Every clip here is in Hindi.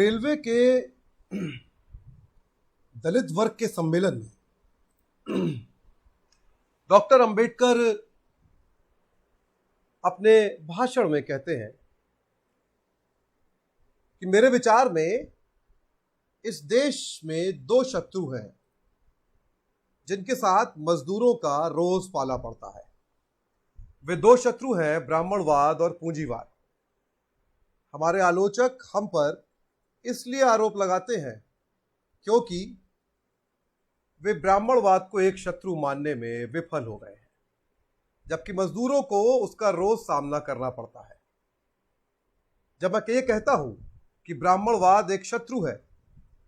रेलवे के दलित वर्ग के सम्मेलन में डॉक्टर अंबेडकर अपने भाषण में कहते हैं कि मेरे विचार में इस देश में दो शत्रु हैं जिनके साथ मजदूरों का रोज पाला पड़ता है। वे दो शत्रु हैं ब्राह्मणवाद और पूंजीवाद। हमारे आलोचक हम पर इसलिए आरोप लगाते हैं क्योंकि वे ब्राह्मणवाद को एक शत्रु मानने में विफल हो गए हैं, जबकि मजदूरों को उसका रोज सामना करना पड़ता है। जब मैं ये कहता हूं कि ब्राह्मणवाद एक शत्रु है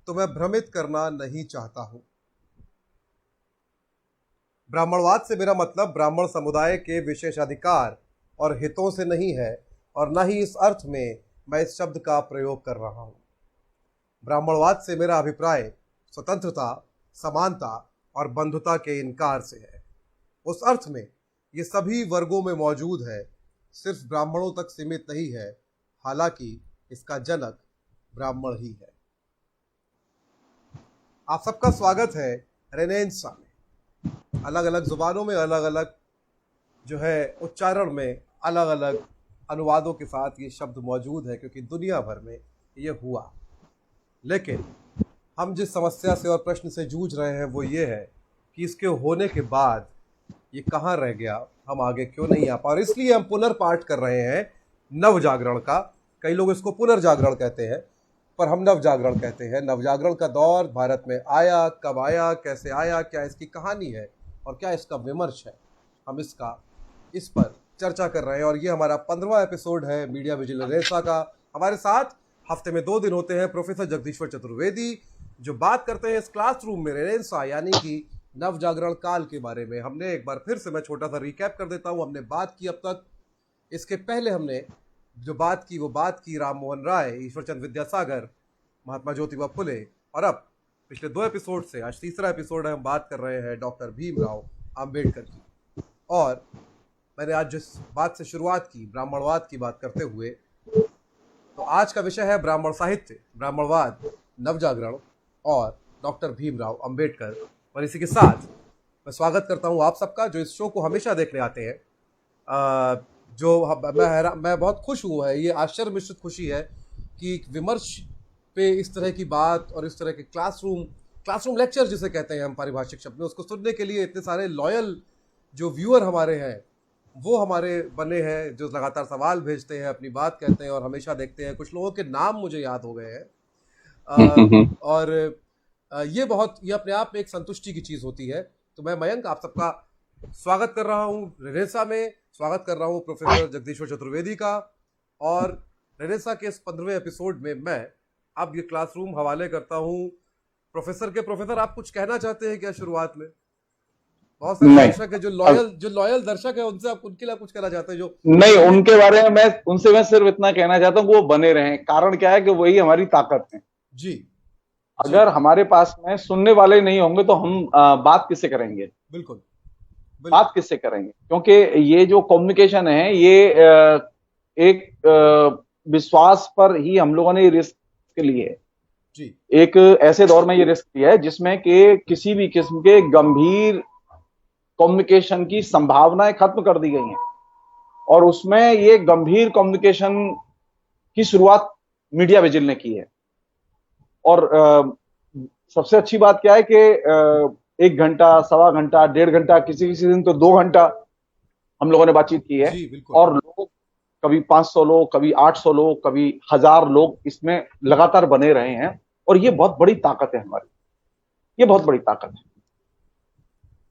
तो मैं भ्रमित करना नहीं चाहता हूं। ब्राह्मणवाद से मेरा मतलब ब्राह्मण समुदाय के विशेषाधिकार और हितों से नहीं है, और न ही इस अर्थ में मैं इस शब्द का प्रयोग कर रहा हूं। ब्राह्मणवाद से मेरा अभिप्राय स्वतंत्रता, समानता और बंधुता के इनकार से है। उस अर्थ में ये सभी वर्गों में मौजूद है, सिर्फ ब्राह्मणों तक सीमित नहीं है, हालांकि इसका जनक ब्राह्मण ही है। आप सबका स्वागत है रेनेसां में। अलग अलग जुबानों में अलग अलग जो है उच्चारण में अलग अलग अनुवादों के साथ ये शब्द मौजूद है, क्योंकि दुनिया भर में ये हुआ। लेकिन हम जिस समस्या से और प्रश्न से जूझ रहे हैं वो ये है कि इसके होने के बाद ये कहाँ रह गया, हम आगे क्यों नहीं आ पा। और इसलिए हम पुनर्पाठ कर रहे हैं नवजागरण का। कई लोग इसको पुनर्जागरण कहते हैं, पर हम नवजागरण कहते हैं। नवजागरण का दौर भारत में आया, कब आया, कैसे आया, क्या इसकी कहानी है और क्या इसका विमर्श है, हम इस पर चर्चा कर रहे हैं। और ये हमारा 15वां एपिसोड है मीडिया विजिल रेनेसां का। हमारे साथ हफ्ते में 2 दिन होते हैं प्रोफेसर जगदीश्वर चतुर्वेदी, जो बात करते हैं इस क्लासरूम में रेनेसां यानी कि नवजागरण काल के बारे में। हमने एक बार फिर से, मैं छोटा सा रिकैप कर देता हूँ, हमने बात की अब तक। इसके पहले हमने जो बात की वो बात की राम मोहन राय, ईश्वरचंद विद्यासागर, महात्मा ज्योतिबा फुले, और अब पिछले 2 एपिसोड से आज तीसरा एपिसोड है, हम बात कर रहे हैं डॉक्टर भीमराव अंबेडकर की। और मैंने आज जिस बात से शुरुआत की, ब्राह्मणवाद की बात करते हुए, तो आज का विषय है ब्राह्मण साहित्य, ब्राह्मणवाद, नवजागरण और डॉक्टर भीमराव अंबेडकर। और इसी के साथ मैं स्वागत करता हूं आप सबका जो इस शो को हमेशा देखने आते हैं। मैं बहुत खुश हूँ, है ये आश्चर्य मिश्रित खुशी है कि विमर्श पे इस तरह की बात और इस तरह के क्लासरूम लेक्चर जिसे कहते हैं हम पारिभाषिक शब्द में, उसको सुनने के लिए इतने सारे लॉयल जो व्यूअर हमारे हैं वो हमारे बने हैं, जो लगातार सवाल भेजते हैं, अपनी बात कहते हैं और हमेशा देखते हैं। कुछ लोगों के नाम मुझे याद हो गए हैं और ये अपने आप में एक संतुष्टि की चीज़ होती है। तो मैं मयंक आप सबका स्वागत कर रहा हूँ रेनेसां में, स्वागत कर रहा हूँ प्रोफेसर जगदीश्वर चतुर्वेदी का। और रेनेसां के इस 15वें एपिसोड में मैं अब ये क्लासरूम हवाले करता हूँ प्रोफेसर आप कुछ कहना चाहते हैं क्या शुरुआत में? बहुत सारे दर्शक है जो लॉयल दर्शक है, उनसे आप उनके लिए कुछ कहना चाहते हैं? जो नहीं, उनके बारे में मैं सिर्फ इतना कहना चाहता हूँ कि वो बने रहें। कारण क्या है कि वही हमारी ताकत है जी। अगर हमारे पास में सुनने वाले नहीं होंगे तो हम बात किससे करेंगे? बिल्कुल। बात किससे करेंगे? क्योंकि ये जो कम्युनिकेशन है ये एक विश्वास पर ही हम लोगों ने रिस्क लिए है जी। एक ऐसे दौर में ये रिस्क लिया है जिसमें कि किसी भी किस्म के गंभीर कम्युनिकेशन की संभावनाएं खत्म कर दी गई हैं, और उसमें ये गंभीर कम्युनिकेशन की शुरुआत मीडिया विजिल ने की है। और सबसे अच्छी बात क्या है कि 1 घंटा, सवा घंटा, 1.5 घंटा, किसी किसी दिन तो 2 घंटा हम लोगों ने बातचीत की है। और लोग कभी 500 लोग, कभी 800 लोग, कभी 1000 लोग इसमें लगातार बने रहे हैं। और ये बहुत बड़ी ताकत है हमारी, ये बहुत बड़ी ताकत है।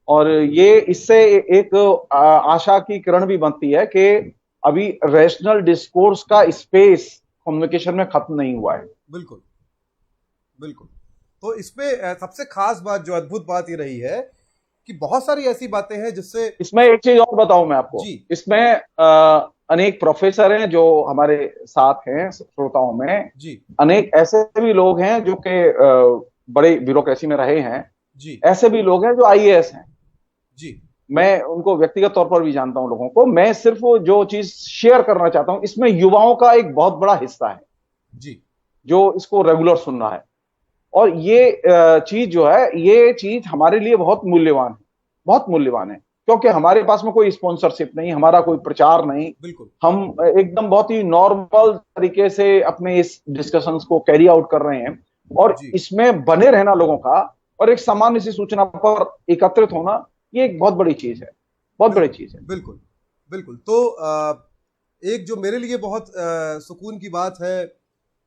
और ये इससे एक आशा की किरण भी बनती है कि अभी रैशनल डिस्कोर्स का स्पेस कम्युनिकेशन में खत्म नहीं हुआ है। बिल्कुल बिल्कुल। तो इसमें सबसे खास बात, जो अद्भुत बात ये रही है कि बहुत सारी ऐसी बातें हैं जिससे, इसमें एक चीज और बताऊं मैं आपको, इसमें अनेक प्रोफेसर हैं जो हमारे साथ हैं श्रोताओं में जी। अनेक ऐसे भी लोग हैं जो कि बड़े ब्यूरोक्रेसी में रहे हैं जी। ऐसे भी लोग हैं जो आईएएस हैं जी। मैं उनको व्यक्तिगत तौर पर भी जानता हूं लोगों को। मैं सिर्फ जो चीज शेयर करना चाहता हूं, इसमें युवाओं का एक बहुत बड़ा हिस्सा है। जी। जो इसको रेगुलर सुन रहा है। और ये चीज जो है, ये चीज हमारे लिए बहुत मूल्यवान है, बहुत मूल्यवान है, क्योंकि हमारे पास में कोई स्पॉन्सरशिप नहीं, हमारा कोई प्रचार नहीं। बिल्कुल हम एकदम बहुत ही नॉर्मल तरीके से अपने इस डिस्कशंस को कैरी आउट कर रहे हैं, और जी। इसमें बने रहना लोगों का, और एक सामान्य सी सूचना पर एकत्रित होना, ये एक बहुत बड़ी चीज है, बहुत बड़ी बिल्कुल चीज है। बिल्कुल बिल्कुल। तो एक जो मेरे लिए बहुत सुकून की बात है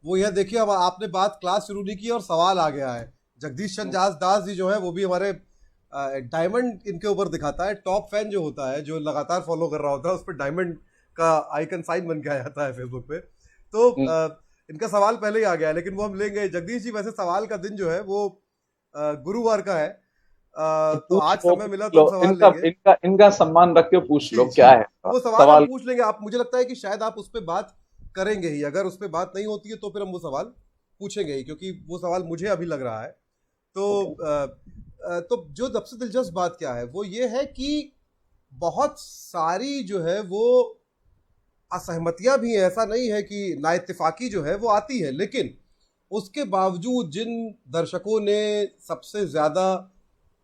वो यह, देखिए अब आपने बात क्लास शुरू नहीं की और सवाल आ गया है। जगदीश चंद्र दास जी जो है वो भी हमारे डायमंड इनके ऊपर दिखाता है, टॉप फैन जो होता है, जो लगातार फॉलो कर रहा होता है, उस पर डायमंड का आइकन साइन बन के आ जाता है फेसबुक पे। तो इनका सवाल पहले ही आ गया है, लेकिन वो हम लेंगे। जगदीश जी, वैसे सवाल का दिन जो है वो गुरुवार का है, तो आज पूछ लो, समय मिला पूछ तो हम लो, सवाल इनका लेंगे। इनका इनका सम्मान रख के पूछ जी लो जी। क्या है वो सवाल हम सवाल। पूछ लेंगे, आप, मुझे लगता है कि शायद आप उस पर बात करेंगे ही। अगर उस पर बात नहीं होती है तो फिर हम वो सवाल पूछेंगे ही, क्योंकि वो सवाल मुझे अभी लग रहा है। तो तो जो सबसे दिलचस्प बात क्या है वो ये है कि बहुत सारी जो है वो असहमतियां भी हैं। ऐसा नहीं है कि नाइत्तेफाकी जो है वो आती है, लेकिन उसके बावजूद जिन दर्शकों ने सबसे ज्यादा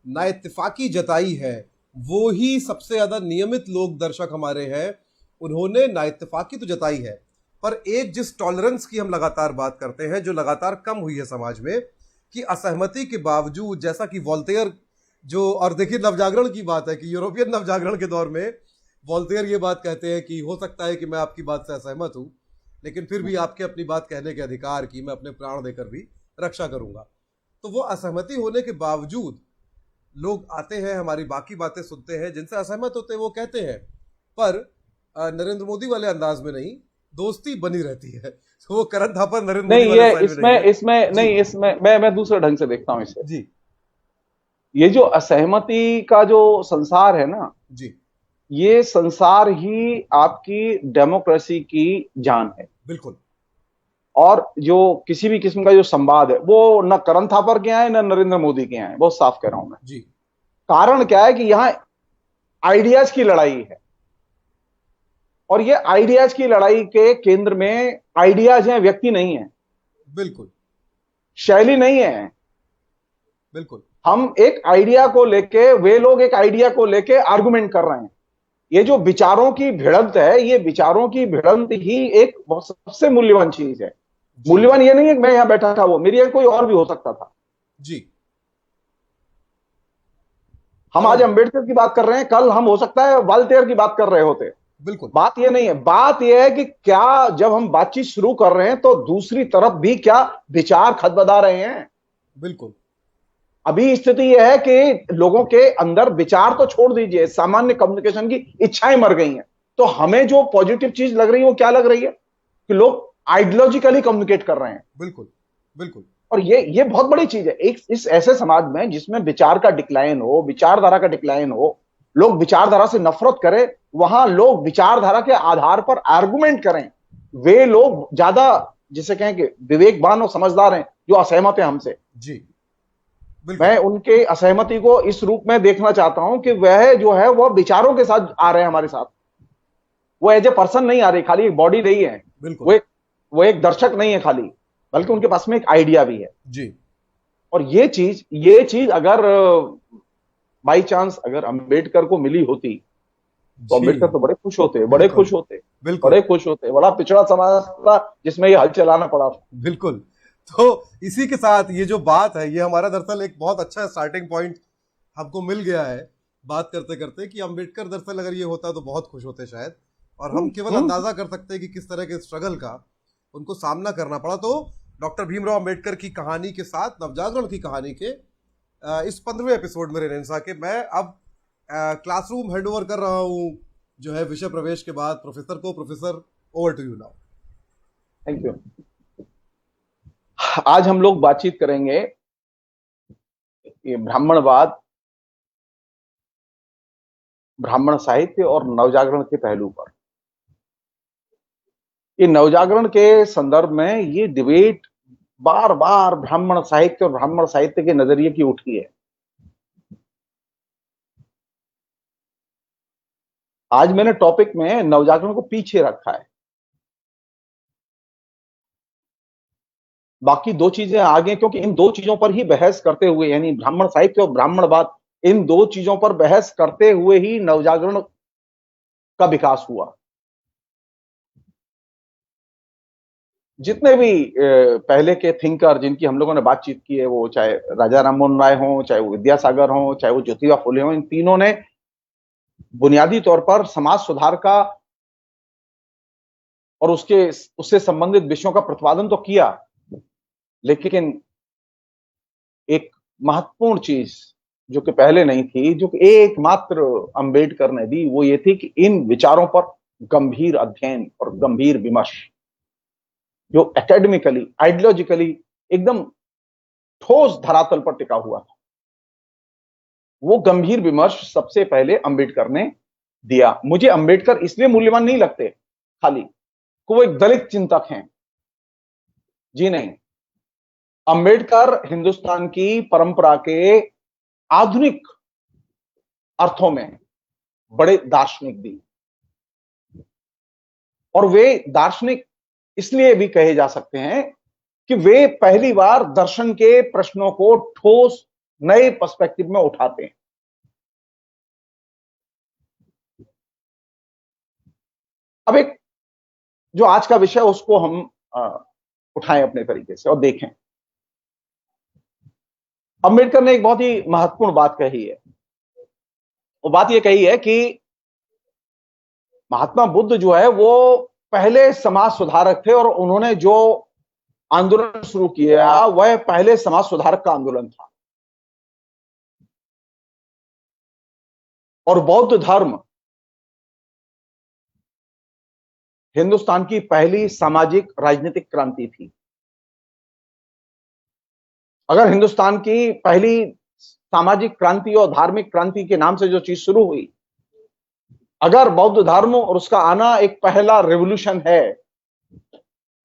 नाइत्तेफाकी जताई है वो ही सबसे ज्यादा नियमित लोग दर्शक हमारे हैं। उन्होंने नाइत्तेफाकी तो जताई है, पर एक जिस टॉलरेंस की हम लगातार बात करते हैं, जो लगातार कम हुई है समाज में, कि असहमति के बावजूद, जैसा कि वॉल्टेयर जो, और देखिए नवजागरण की बात है कि यूरोपियन नवजागरण के दौर में वॉल्टेयर ये बात कहते हैं कि हो सकता है कि मैं आपकी बात से असहमत हूं, लेकिन फिर भी आपके अपनी बात कहने के अधिकार की मैं अपने प्राण देकर भी रक्षा करूंगा। तो वो असहमति होने के बावजूद लोग आते हैं, हमारी बाकी बातें सुनते हैं, जिनसे असहमत होते हैं वो कहते हैं, पर नरेंद्र मोदी वाले अंदाज में नहीं, दोस्ती बनी रहती है। तो वो करण थापा नरेंद्र मोदी नहीं, वाले ये स्टाइल में नहीं इसमें है। इसमें जी नहीं, इसमें मैं दूसरे ढंग से देखता हूं इसे। जी ये जो असहमति का जो संसार है ना, जी। ये संसार ही आपकी डेमोक्रेसी की जान है। बिल्कुल और जो किसी भी किस्म का जो संवाद है, वो न करण थापर के यहाँ है, न नरेंद्र मोदी के यहाँ है, बहुत साफ कह रहा हूं मैं। जी। कारण क्या है कि यहां आइडियाज की लड़ाई है, और ये आइडियाज की लड़ाई के केंद्र में आइडियाज हैं, व्यक्ति नहीं है, बिल्कुल शैली नहीं है। बिल्कुल हम एक आइडिया को लेके, वे लोग एक आइडिया को लेके आर्गुमेंट कर रहे हैं। ये जो विचारों की भिड़ंत है, ये विचारों की भिड़ंत ही एक सबसे मूल्यवान चीज है। जी मूल्यवान ये नहीं है कि मैं यहां बैठा था, वो मेरी जगह कोई और भी हो सकता था। जी। हम आज और अंबेडकर की बात कर रहे हैं, कल हम हो सकता है वाल्टेयर की बात कर रहे होते। बिल्कुल बात ये नहीं है, बात ये है कि क्या जब हम बातचीत शुरू कर रहे हैं तो दूसरी तरफ भी क्या विचार खदबदा रहे हैं। बिल्कुल अभी स्थिति यह है कि लोगों के अंदर विचार तो छोड़ दीजिए, सामान्य कम्युनिकेशन की इच्छाएं मर गई हैं। तो हमें जो पॉजिटिव चीज लग रही है वो क्या लग रही है कि लोग आइडियोलॉजिकली कम्युनिकेट कर रहे हैं। बिल्कुल बिल्कुल और ये बहुत बड़ी चीज है, एक इस ऐसे समाज में जिसमें विचार का डिक्लाइन हो, विचारधारा का डिक्लाइन हो, लोग विचारधारा से नफरत करें, वहां लोग विचारधारा के आधार पर आर्गुमेंट करें। वे लोग ज्यादा, जिसे कहें कि विवेकवान और समझदार हैं, जो असहमत है हमसे। जी। बिल्कुल मैं उनके असहमति को इस रूप में देखना चाहता हूं कि वह जो है वह विचारों के साथ आ रहे हैं हमारे साथ। वो एज ए पर्सन नहीं आ रही, खाली एक बॉडी नहीं है। वो बिल्कुल। एक वो एक दर्शक नहीं है खाली, बल्कि उनके पास में एक आइडिया भी है। जी और ये चीज अगर बाई चांस अगर अंबेडकर को मिली होती, तो जी। अंबेडकर तो बड़े खुश होते, बड़े बिल्कुल खुश होते, बिल्कुल बड़े खुश होते। बड़ा पिछड़ा समाज था जिसमें ये हल चलाना पड़ा। बिल्कुल। तो इसी के साथ ये जो बात है, ये हमारा दरअसल एक बहुत अच्छा स्टार्टिंग पॉइंट हमको मिल गया है बात करते करते, कि अंबेडकर दरअसल अगर ये होता तो बहुत खुश होते शायद। और हम केवल हम्म। अंदाजा कर सकते हैं कि किस तरह के स्ट्रगल का उनको सामना करना पड़ा। तो डॉक्टर भीमराव अंबेडकर की कहानी के साथ नवजागरण की कहानी के इस 15वें एपिसोड में रेनेसा के मैं अब क्लासरूम हैंड ओवर कर रहा हूँ जो है विषय प्रवेश के बाद प्रोफेसर को। Professor, over to you now. Thank you. आज हम लोग बातचीत करेंगे ये ब्राह्मणवाद, ब्राह्मण साहित्य और नवजागरण के पहलू पर। ये नवजागरण के संदर्भ में ये डिबेट बार बार ब्राह्मण साहित्य और ब्राह्मण साहित्य के नजरिए की उठी है। आज मैंने टॉपिक में नवजागरण को पीछे रखा है। बाकी दो चीजें आगे, क्योंकि इन दो चीजों पर ही बहस करते हुए, यानी ब्राह्मण साहित्य और ब्राह्मणवाद, इन दो चीजों पर बहस करते हुए ही नवजागरण का विकास हुआ। जितने भी पहले के थिंकर जिनकी हम लोगों ने बातचीत की है, वो चाहे राजा राममोहन राय हों, चाहे वो विद्यासागर हों, चाहे वो ज्योतिबा फुले हों, इन तीनों ने बुनियादी तौर पर समाज सुधार का और उससे संबंधित विषयों का प्रतिपादन तो किया, लेकिन एक महत्वपूर्ण चीज जो कि पहले नहीं थी, जो कि एकमात्र अंबेडकर ने दी, वो ये थी कि इन विचारों पर गंभीर अध्ययन और गंभीर विमर्श, जो एकेडमिकली, आइडियोलॉजिकली एकदम ठोस धरातल पर टिका हुआ था, वो गंभीर विमर्श सबसे पहले अंबेडकर ने दिया। मुझे अंबेडकर इसलिए मूल्यवान नहीं लगते खाली कि वो एक दलित चिंतक हैं, जी नहीं। अंबेडकर हिंदुस्तान की परंपरा के आधुनिक अर्थों में बड़े दार्शनिक भी, और वे दार्शनिक इसलिए भी कहे जा सकते हैं कि वे पहली बार दर्शन के प्रश्नों को ठोस नए पर्सपेक्टिव में उठाते हैं। अब एक जो आज का विषय, उसको हम उठाएं अपने तरीके से और देखें। अंबेडकर ने एक बहुत ही महत्वपूर्ण बात कही है। वो बात ये कही है कि महात्मा बुद्ध जो है वो पहले समाज सुधारक थे, और उन्होंने जो आंदोलन शुरू किया वह पहले समाज सुधारक का आंदोलन था। और बौद्ध धर्म हिंदुस्तान की पहली सामाजिक राजनीतिक क्रांति थी। अगर हिंदुस्तान की पहली सामाजिक क्रांति और धार्मिक क्रांति के नाम से जो चीज शुरू हुई, अगर बौद्ध धर्म और उसका आना एक पहला रेवोल्यूशन है,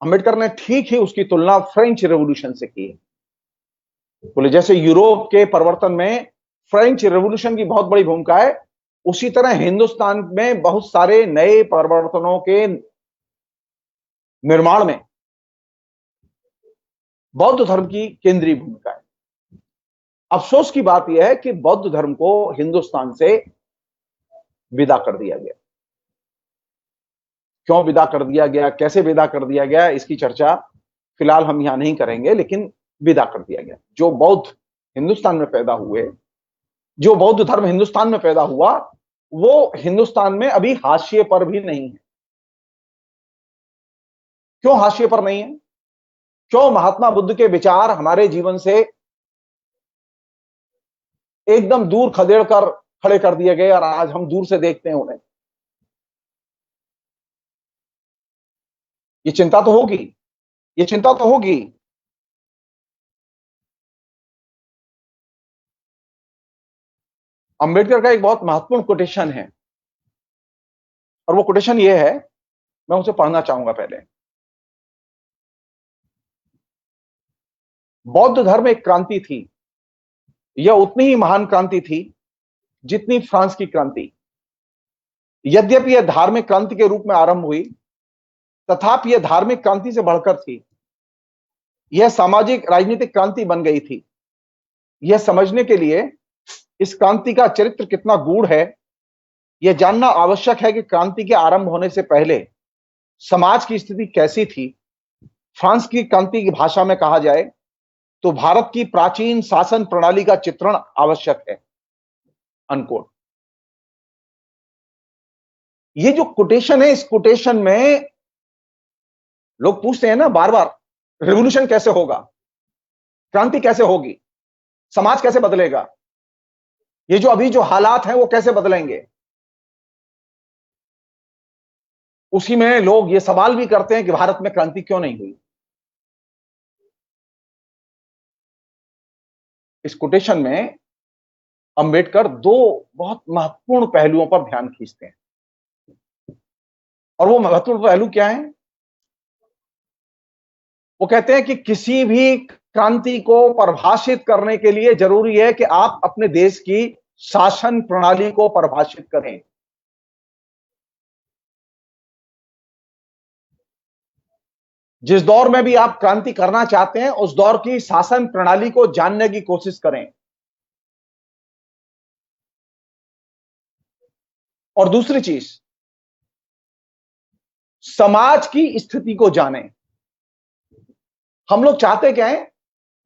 अंबेडकर ने ठीक ही उसकी तुलना फ्रेंच रेवोल्यूशन से की है। बोले जैसे यूरोप के परिवर्तन में फ्रेंच रेवोल्यूशन की बहुत बड़ी भूमिका है, उसी तरह हिंदुस्तान में बहुत सारे नए परिवर्तनों के निर्माण में बौद्ध धर्म की केंद्रीय भूमिका है। अफसोस की बात यह है कि बौद्ध धर्म को हिंदुस्तान से विदा कर दिया गया। क्यों विदा कर दिया गया, कैसे विदा कर दिया गया, इसकी चर्चा फिलहाल हम यहां नहीं करेंगे, लेकिन विदा कर दिया गया। जो बौद्ध हिंदुस्तान में पैदा हुए, जो बौद्ध धर्म हिंदुस्तान में पैदा हुआ, वो हिंदुस्तान में अभी हाशिए पर भी नहीं है। क्यों हाशिए पर नहीं है? क्यों महात्मा बुद्ध के विचार हमारे जीवन से एकदम दूर खदेड़ कर खड़े कर दिए गए और आज हम दूर से देखते हैं उन्हें? ये चिंता तो होगी, ये चिंता तो होगी। अंबेडकर का एक बहुत महत्वपूर्ण कोटेशन है, और वो कोटेशन ये है, मैं उसे पढ़ना चाहूंगा पहले। बौद्ध धर्म एक क्रांति थी, यह उतनी ही महान क्रांति थी जितनी फ्रांस की क्रांति। यद्यपि यह धार्मिक क्रांति के रूप में आरंभ हुई, तथापि यह धार्मिक क्रांति से बढ़कर थी। यह सामाजिक राजनीतिक क्रांति बन गई थी। यह समझने के लिए इस क्रांति का चरित्र कितना गूढ़ है, यह जानना आवश्यक है कि क्रांति के आरंभ होने से पहले समाज की स्थिति कैसी थी। फ्रांस की क्रांति की भाषा में कहा जाए तो भारत की प्राचीन शासन प्रणाली का चित्रण आवश्यक है, अनकोट। ये जो कोटेशन है, इस कोटेशन में लोग पूछते हैं ना बार बार, रेवोल्यूशन कैसे होगा, क्रांति कैसे होगी, समाज कैसे बदलेगा, ये जो अभी जो हालात हैं वो कैसे बदलेंगे। उसी में लोग ये सवाल भी करते हैं कि भारत में क्रांति क्यों नहीं हुई। इस कोटेशन में अंबेडकर दो बहुत महत्वपूर्ण पहलुओं पर ध्यान खींचते हैं, और वो महत्वपूर्ण पहलू क्या है? वो कहते हैं कि किसी भी क्रांति को परिभाषित करने के लिए जरूरी है कि आप अपने देश की शासन प्रणाली को परिभाषित करें। जिस दौर में भी आप क्रांति करना चाहते हैं उस दौर की शासन प्रणाली को जानने की कोशिश करें। और दूसरी चीज, समाज की स्थिति को जानें। हम लोग चाहते क्या है?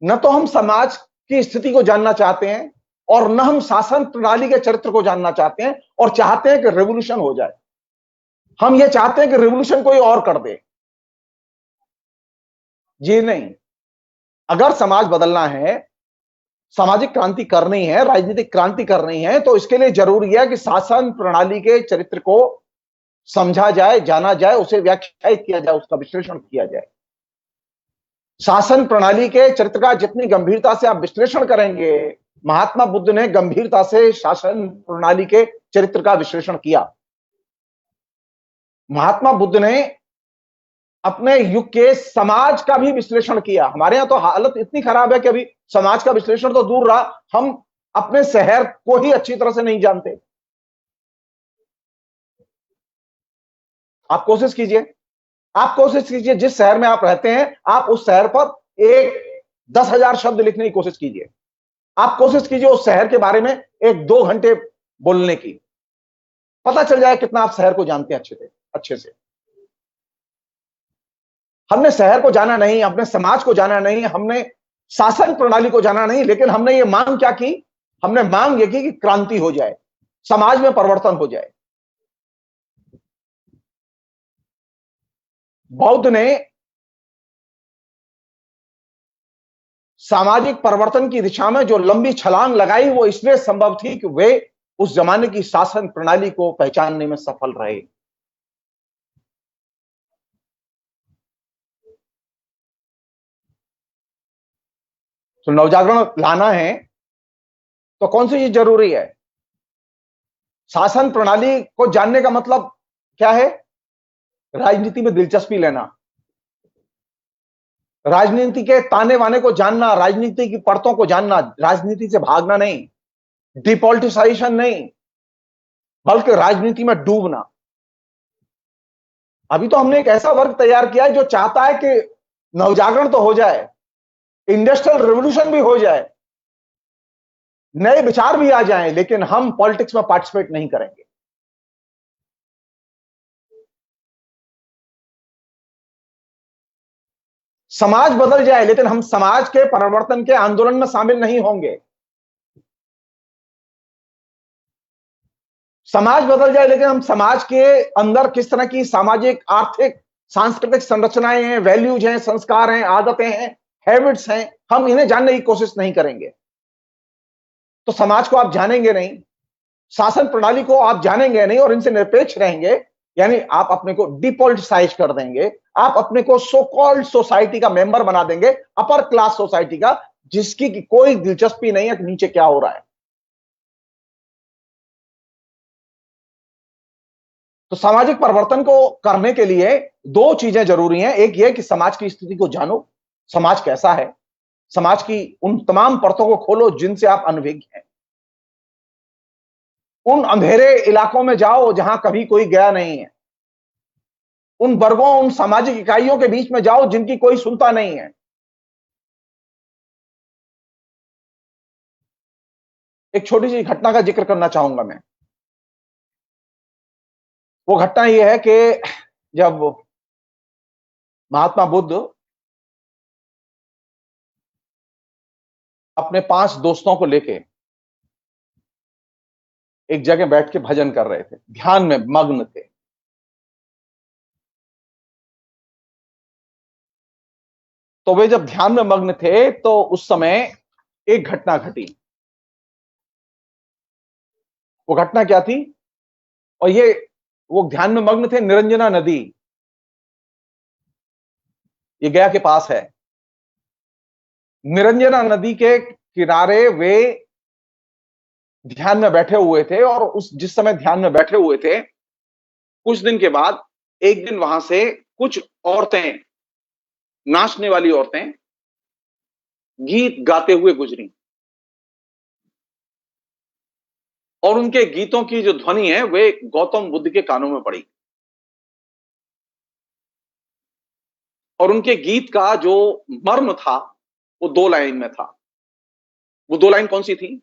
न तो हम समाज की स्थिति को जानना चाहते हैं और न हम शासन प्रणाली के चरित्र को जानना चाहते हैं, और चाहते हैं कि रेवोल्यूशन हो जाए। हम ये चाहते हैं कि रेवोल्यूशन कोई और कर दे। जी नहीं, अगर समाज बदलना है, सामाजिक क्रांति करनी है, राजनीतिक क्रांति करनी है, तो इसके लिए जरूरी है कि शासन प्रणाली के चरित्र को समझा जाए, जाना जाए, उसे व्याख्यायित किया जाए, उसका विश्लेषण किया जाए। शासन प्रणाली के चरित्र का जितनी गंभीरता से आप विश्लेषण करेंगे, महात्मा बुद्ध ने गंभीरता से शासन प्रणाली के चरित्र का विश्लेषण किया। महात्मा बुद्ध ने अपने युग के समाज का भी विश्लेषण किया। हमारे यहां तो हालत इतनी खराब है कि अभी समाज का विश्लेषण तो दूर रहा, हम अपने शहर को ही अच्छी तरह से नहीं जानते। आप कोशिश कीजिए, आप कोशिश कीजिए, जिस शहर में आप रहते हैं, आप उस शहर पर एक 10,000 शब्द लिखने की कोशिश कीजिए। आप कोशिश कीजिए उस शहर के बारे में 1-2 घंटे बोलने की। पता चल जाए कितना आप शहर को जानते हैं अच्छे से। हमने शहर को जाना नहीं, अपने समाज को जाना नहीं, हमने शासन प्रणाली को जाना नहीं, लेकिन हमने ये मांग क्या की? हमने मांग ये की कि क्रांति हो जाए, समाज में परिवर्तन हो जाए। बौद्ध ने सामाजिक परिवर्तन की दिशा में जो लंबी छलांग लगाई, वो इसलिए संभव थी कि वे उस जमाने की शासन प्रणाली को पहचानने में सफल रहे। तो नवजागरण लाना है तो कौन सी चीज जरूरी है? शासन प्रणाली को जानने का मतलब क्या है? राजनीति में दिलचस्पी लेना, राजनीति के ताने वाने को जानना, राजनीति की परतों को जानना, राजनीति से भागना नहीं, डिपॉलिटिसाइजेशन नहीं, बल्कि राजनीति में डूबना। अभी तो हमने एक ऐसा वर्ग तैयार किया है जो चाहता है कि नवजागरण तो हो जाए, इंडस्ट्रियल रिवॉल्यूशन भी हो जाए, नए विचार भी आ जाएं, लेकिन हम पॉलिटिक्स में पार्टिसिपेट नहीं करेंगे। समाज बदल जाए, लेकिन हम समाज के परिवर्तन के आंदोलन में शामिल नहीं होंगे। समाज बदल जाए, लेकिन हम समाज के अंदर किस तरह की सामाजिक, आर्थिक, सांस्कृतिक संरचनाएं हैं, वैल्यूज हैं, संस्कार हैं, आदतें हैं, हैबिट्स हैं, हम इन्हें जानने की कोशिश नहीं करेंगे, तो समाज को आप जानेंगे नहीं, शासन प्रणाली को आप जानेंगे नहीं, और इनसे निरपेक्ष रहेंगे, यानी आप अपने को डिपॉलिटिसाइज कर देंगे, आप अपने को सो कॉल्ड सोसाइटी का मेंबर बना देंगे, अपर क्लास सोसाइटी का, जिसकी कोई दिलचस्पी नहीं है कि नीचे क्या हो रहा है। तो सामाजिक परिवर्तन को करने के लिए दो चीजें जरूरी हैं। एक यह कि समाज की स्थिति को जानो, समाज कैसा है, समाज की उन तमाम परतों को खोलो जिनसे आप अनभिज्ञ हैं। उन अंधेरे इलाकों में जाओ जहां कभी कोई गया नहीं है। उन वर्गों, उन सामाजिक इकाइयों के बीच में जाओ जिनकी कोई सुनता नहीं है। एक छोटी सी घटना का जिक्र करना चाहूंगा मैं। वो घटना यह है कि जब महात्मा बुद्ध अपने 5 दोस्तों को लेके एक जगह बैठ के भजन कर रहे थे, ध्यान में मग्न थे। तो वे जब ध्यान में मग्न थे तो उस समय एक घटना घटी। वो घटना क्या थी? और वो ध्यान में मग्न थे। निरंजना नदी, ये गया के पास है। निरंजना नदी के किनारे वे ध्यान में बैठे हुए थे, और उस जिस समय ध्यान में बैठे हुए थे, कुछ दिन के बाद एक दिन वहां से कुछ औरतें, नाचने वाली औरतें, गीत गाते हुए गुजरी, और उनके गीतों की जो ध्वनि है वे गौतम बुद्ध के कानों में पड़ी। और उनके गीत का जो मर्म था वो 2 लाइन में था। वो 2 लाइन कौन सी थी?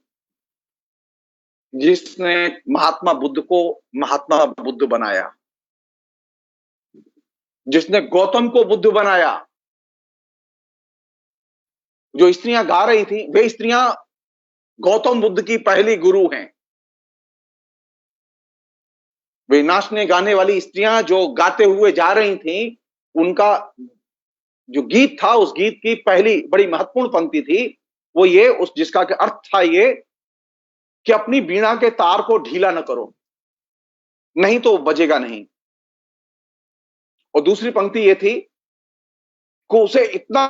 जिसने महात्मा बुद्ध को महात्मा बुद्ध बनाया, जिसने गौतम को बुद्ध बनाया। जो स्त्रियां गा रही थी वे स्त्रियां गौतम बुद्ध की पहली गुरु हैं। वे नाचने गाने वाली स्त्रियां जो गाते हुए जा रही थीं, उनका जो गीत था उस गीत की पहली बड़ी महत्वपूर्ण पंक्ति थी वो ये उस जिसका के अर्थ था ये कि अपनी वीणा के तार को ढीला न करो, नहीं तो बजेगा नहीं। और दूसरी पंक्ति ये थी कि उसे इतना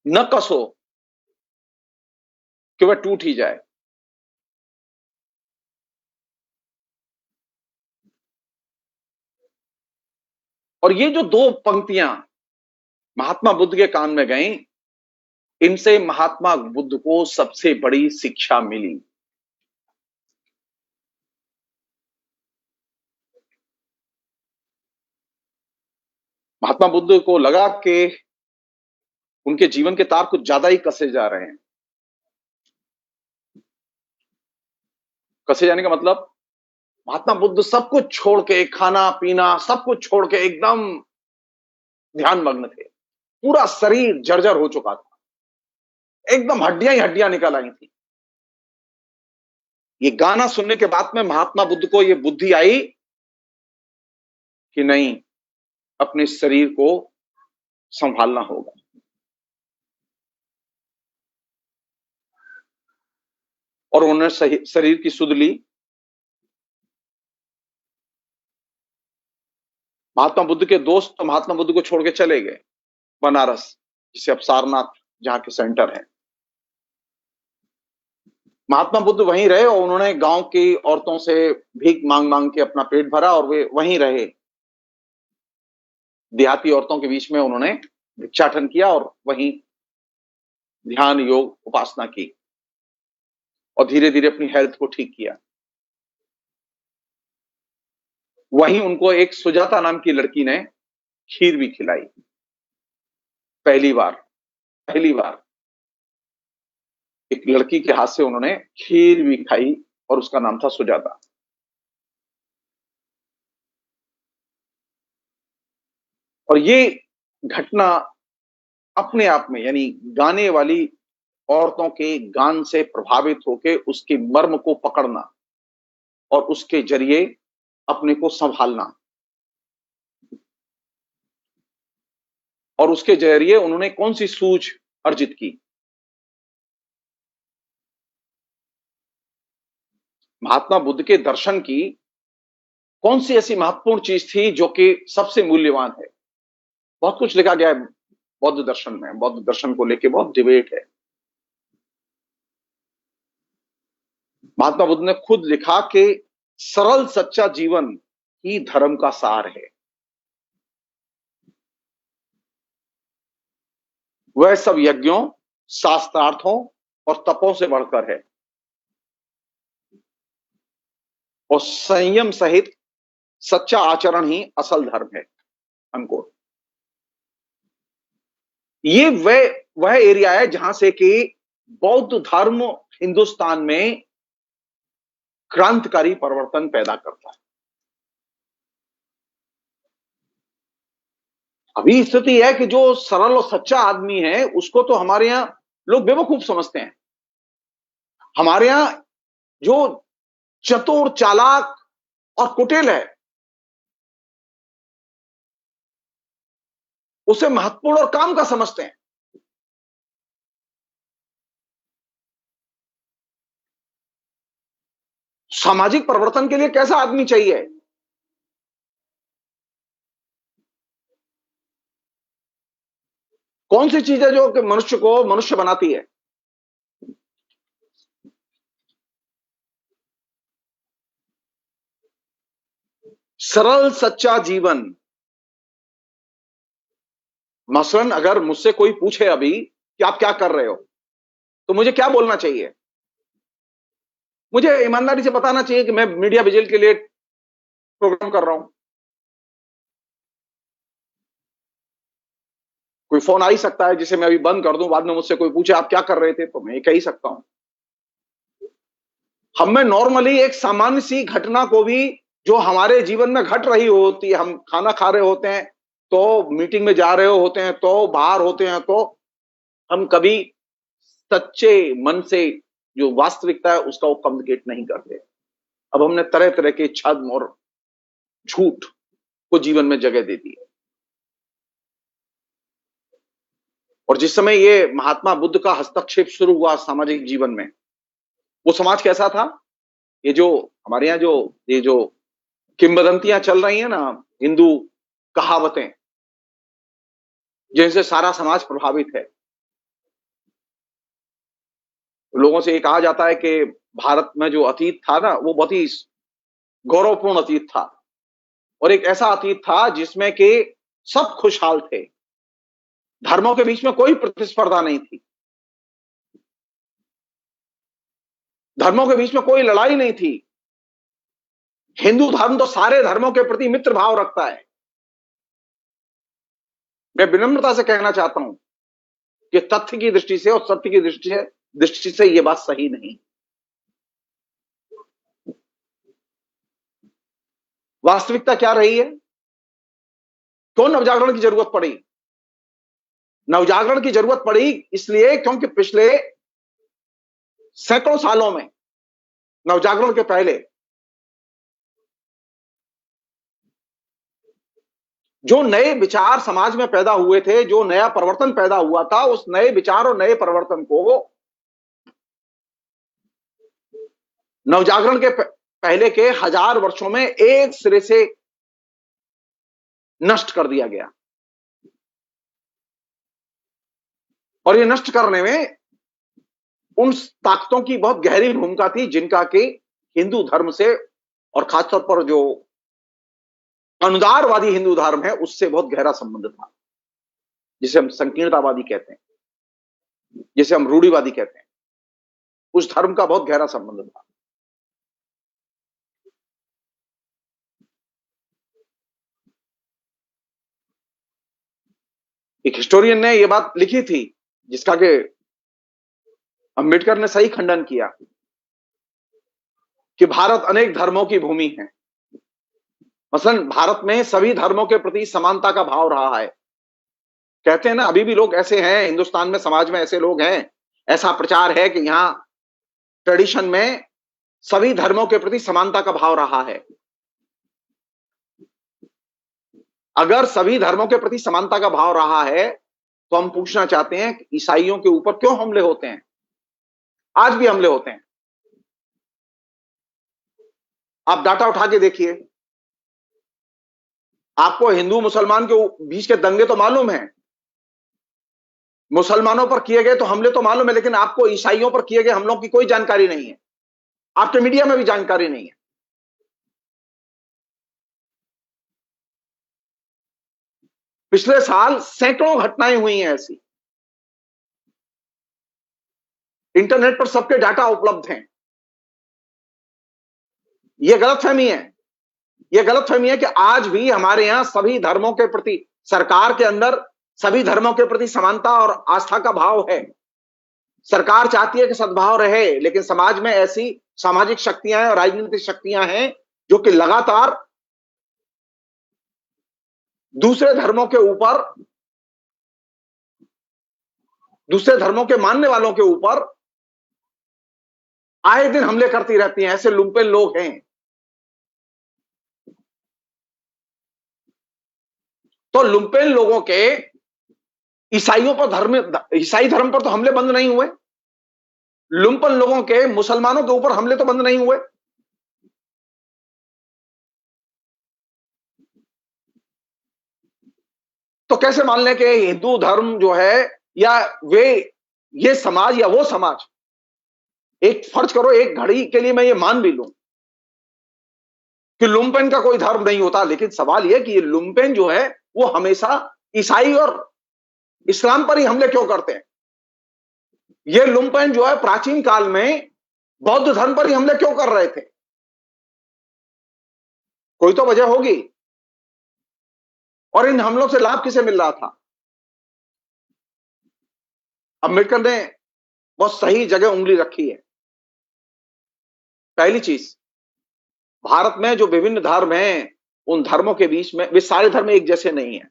न कसो कि वह टूट ही जाए। और ये जो 2 पंक्तियां महात्मा बुद्ध के कान में गईं, इनसे महात्मा बुद्ध को सबसे बड़ी शिक्षा मिली। महात्मा बुद्ध को लगा कि उनके जीवन के तार कुछ ज्यादा ही कसे जा रहे हैं। कसे जाने का मतलब महात्मा बुद्ध सब कुछ छोड़ के, खाना पीना सब कुछ छोड़ के एकदम ध्यान मग्न थे। पूरा शरीर जर्जर हो चुका था, एकदम हड्डियां ही हड्डियां निकल आई थी। ये गाना सुनने के बाद में महात्मा बुद्ध को ये बुद्धि आई कि नहीं, अपने शरीर को संभालना होगा। और उन्होंने शरीर की सुध ली। महात्मा बुद्ध के दोस्त तो महात्मा बुद्ध को छोड़ के चले गए बनारस, जिसे अब सारनाथ जहां के सेंटर है। महात्मा बुद्ध वहीं रहे और उन्होंने गांव की औरतों से भीख मांग मांग के अपना पेट भरा और वे वहीं रहे। देहाती औरतों के बीच में उन्होंने भिक्षाटन किया और वहीं ध्यान, योग, उपासना की और धीरे धीरे अपनी हेल्थ को ठीक किया। वहीं उनको एक सुजाता नाम की लड़की ने खीर भी खिलाई। पहली बार एक लड़की के हाथ से उन्होंने खीर भी खाई और उसका नाम था सुजाता। और ये घटना अपने आप में, यानी गाने वाली औरतों के गान से प्रभावित होकर उसके मर्म को पकड़ना और उसके जरिए अपने को संभालना, और उसके जरिए उन्होंने कौन सी सूझ अर्जित की? महात्मा बुद्ध के दर्शन की कौन सी ऐसी महत्वपूर्ण चीज थी जो कि सबसे मूल्यवान है? बहुत कुछ लिखा गया है बौद्ध दर्शन में। बौद्ध दर्शन को लेकर बहुत डिबेट है। महात्मा बुद्ध ने खुद लिखा कि सरल सच्चा जीवन ही धर्म का सार है। वह सब यज्ञों, शास्त्रार्थों और तपों से बढ़कर है और संयम सहित सच्चा आचरण ही असल धर्म है। अनकोट। ये वह एरिया है जहां से कि बौद्ध धर्म हिंदुस्तान में क्रांतिकारी परिवर्तन पैदा करता है। अभी स्थिति है कि जो सरल और सच्चा आदमी है उसको तो हमारे यहां लोग बेवकूफ समझते हैं। हमारे यहां जो चतुर, चालाक और कुटिल है उसे महत्वपूर्ण और काम का समझते हैं। सामाजिक परिवर्तन के लिए कैसा आदमी चाहिए? कौन सी चीज है जो कि मनुष्य को मनुष्य बनाती है? सरल सच्चा जीवन। मसलन अगर मुझसे कोई पूछे अभी कि आप क्या कर रहे हो, तो मुझे क्या बोलना चाहिए? मुझे ईमानदारी से बताना चाहिए कि मैं मीडिया विजिल के लिए प्रोग्राम कर रहा हूं। कोई फोन आ ही सकता है जिसे मैं अभी बंद कर दूं, बाद में मुझसे कोई पूछे आप क्या कर रहे थे, तो मैं ये कह ही सकता हूं। हम में नॉर्मली एक सामान्य सी घटना को भी जो हमारे जीवन में घट रही होती है, हम खाना खा रहे होते हैं, तो मीटिंग में जा रहे होते हैं, तो बाहर होते हैं, तो हम कभी सच्चे मन से जो वास्तविकता है उसका वो कम्युनिकेट नहीं करते। अब हमने तरह तरह के छद्म और झूठ को जीवन में जगह दे दी है। और जिस समय ये महात्मा बुद्ध का हस्तक्षेप शुरू हुआ सामाजिक जीवन में, वो समाज कैसा था? ये जो हमारे यहाँ ये जो किंवदंतियां चल रही हैं ना, हिंदू कहावतें, जिनसे सारा समाज प्रभावित है। लोगों से ये कहा जाता है कि भारत में जो अतीत था ना, वो बहुत ही गौरवपूर्ण अतीत था, और एक ऐसा अतीत था जिसमें कि सब खुशहाल थे, धर्मों के बीच में कोई प्रतिस्पर्धा नहीं थी, धर्मों के बीच में कोई लड़ाई नहीं थी। हिंदू धर्म तो सारे धर्मों के प्रति मित्र भाव रखता है। मैं विनम्रता से कहना चाहता हूं कि तथ्य की दृष्टि से और सत्य की दृष्टि से यह बात सही नहीं। वास्तविकता क्या रही है? क्यों नवजागरण की जरूरत पड़ी? नवजागरण की जरूरत पड़ी इसलिए क्योंकि पिछले सैकड़ों सालों में, नवजागरण के पहले, जो नए विचार समाज में पैदा हुए थे, जो नया परिवर्तन पैदा हुआ था, उस नए विचार और नए परिवर्तन को नवजागरण के पहले के 1000 वर्षों में एक सिरे से नष्ट कर दिया गया। और ये नष्ट करने में उन ताकतों की बहुत गहरी भूमिका थी जिनका कि हिंदू धर्म से, और खासतौर पर जो अनुदारवादी हिंदू धर्म है, उससे बहुत गहरा संबंध था, जिसे हम संकीर्णतावादी कहते हैं, जिसे हम रूढ़िवादी कहते हैं। उस धर्म का बहुत गहरा संबंध था। एक हिस्टोरियन ने यह बात लिखी थी जिसका कि अंबेडकर ने सही खंडन किया कि भारत अनेक धर्मों की भूमि है। मसलन भारत में सभी धर्मों के प्रति समानता का भाव रहा है। कहते हैं ना, अभी भी लोग ऐसे हैं हिंदुस्तान में, समाज में ऐसे लोग हैं, ऐसा प्रचार है कि यहां ट्रेडिशन में सभी धर्मों के प्रति समानता का भाव रहा है। अगर सभी धर्मों के प्रति समानता का भाव रहा है तो हम पूछना चाहते हैं कि ईसाइयों के ऊपर क्यों हमले होते हैं? आज भी हमले होते हैं। आप डाटा उठा के देखिए, आपको हिंदू मुसलमान के बीच के दंगे तो मालूम है, मुसलमानों पर किए गए तो हमले तो मालूम है, लेकिन आपको ईसाइयों पर किए गए हमलों की कोई जानकारी नहीं है, आपके मीडिया में भी जानकारी नहीं है। पिछले साल सैकड़ों घटनाएं हुई हैं ऐसी, इंटरनेट पर सबके डाटा उपलब्ध हैं। यह गलतफहमी है कि आज भी हमारे यहां सभी धर्मों के प्रति, सरकार के अंदर सभी धर्मों के प्रति समानता और आस्था का भाव है। सरकार चाहती है कि सद्भाव रहे, लेकिन समाज में ऐसी सामाजिक शक्तियां हैं और राजनीतिक शक्तियां हैं जो कि लगातार दूसरे धर्मों के मानने वालों के ऊपर आए दिन हमले करती रहती हैं। ऐसे लुम्पेन लोग हैं। तो लुम्पेन लोगों के ईसाई धर्म पर तो हमले बंद नहीं हुए, लुम्पन लोगों के मुसलमानों के ऊपर हमले तो बंद नहीं हुए। तो कैसे मान लें कि हिंदू धर्म जो है, या ये समाज या वो समाज, एक फर्ज करो एक घड़ी के लिए मैं ये मान भी लूं कि लुम्पेन का कोई धर्म नहीं होता, लेकिन सवाल यह कि ये लुम्पेन जो है वो हमेशा ईसाई और इस्लाम पर ही हमले क्यों करते हैं? ये लुम्पेन जो है प्राचीन काल में बौद्ध धर्म पर ही हमले क्यों कर रहे थे? कोई तो वजह होगी। और इन हमलों से लाभ किसे मिल रहा था? अम्बेडकर ने बहुत सही जगह उंगली रखी है। पहली चीज, भारत में जो विभिन्न धर्म हैं, उन धर्मों के बीच में वे सारे धर्म एक जैसे नहीं है।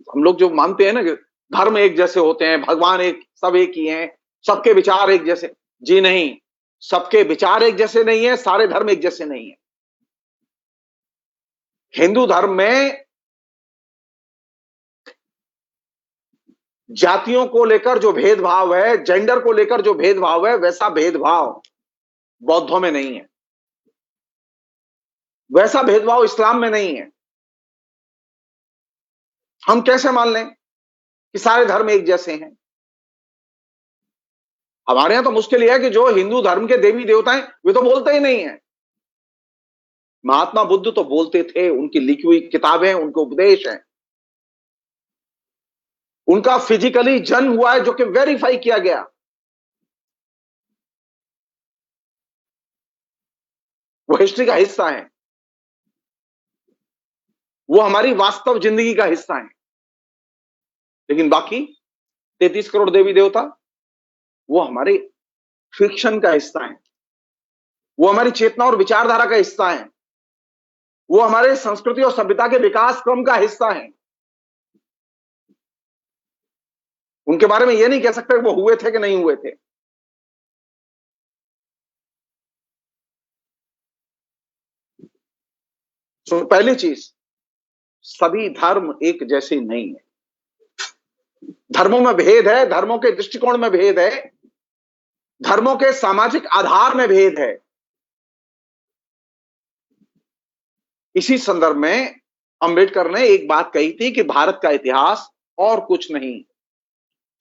हम लोग जो मानते हैं ना कि धर्म एक जैसे होते हैं, भगवान एक, सब एक ही हैं, सबके विचार एक जैसे। जी नहीं, सबके विचार एक जैसे नहीं है, सारे धर्म एक जैसे नहीं है। हिंदू धर्म में जातियों को लेकर जो भेदभाव है, जेंडर को लेकर जो भेदभाव है, वैसा भेदभाव बौद्धों में नहीं है, वैसा भेदभाव इस्लाम में नहीं है। हम कैसे मान लें कि सारे धर्म एक जैसे हैं? हमारे यहां तो मुश्किल यह है कि जो हिंदू धर्म के देवी देवता हैं वे तो बोलते ही नहीं है। महात्मा बुद्ध तो बोलते थे, उनकी लिखी हुई किताबें, उनके उपदेश हैं, उनका फिजिकली जन्म हुआ है जो कि वेरीफाई किया गया। वो हिस्ट्री का हिस्सा है, वो हमारी वास्तव जिंदगी का हिस्सा है। लेकिन बाकी 33 करोड़ देवी देवता वो हमारे फिक्शन का हिस्सा है, वो हमारी चेतना और विचारधारा का हिस्सा है, वो हमारे संस्कृति और सभ्यता के विकास क्रम का हिस्सा है। उनके बारे में यह नहीं कह सकते वो हुए थे कि नहीं हुए थे। तो पहली चीज, सभी धर्म एक जैसे नहीं है। धर्मों में भेद है, धर्मों के दृष्टिकोण में भेद है, धर्मों के सामाजिक आधार में भेद है। इसी संदर्भ में अंबेडकर ने एक बात कही थी कि भारत का इतिहास और कुछ नहीं,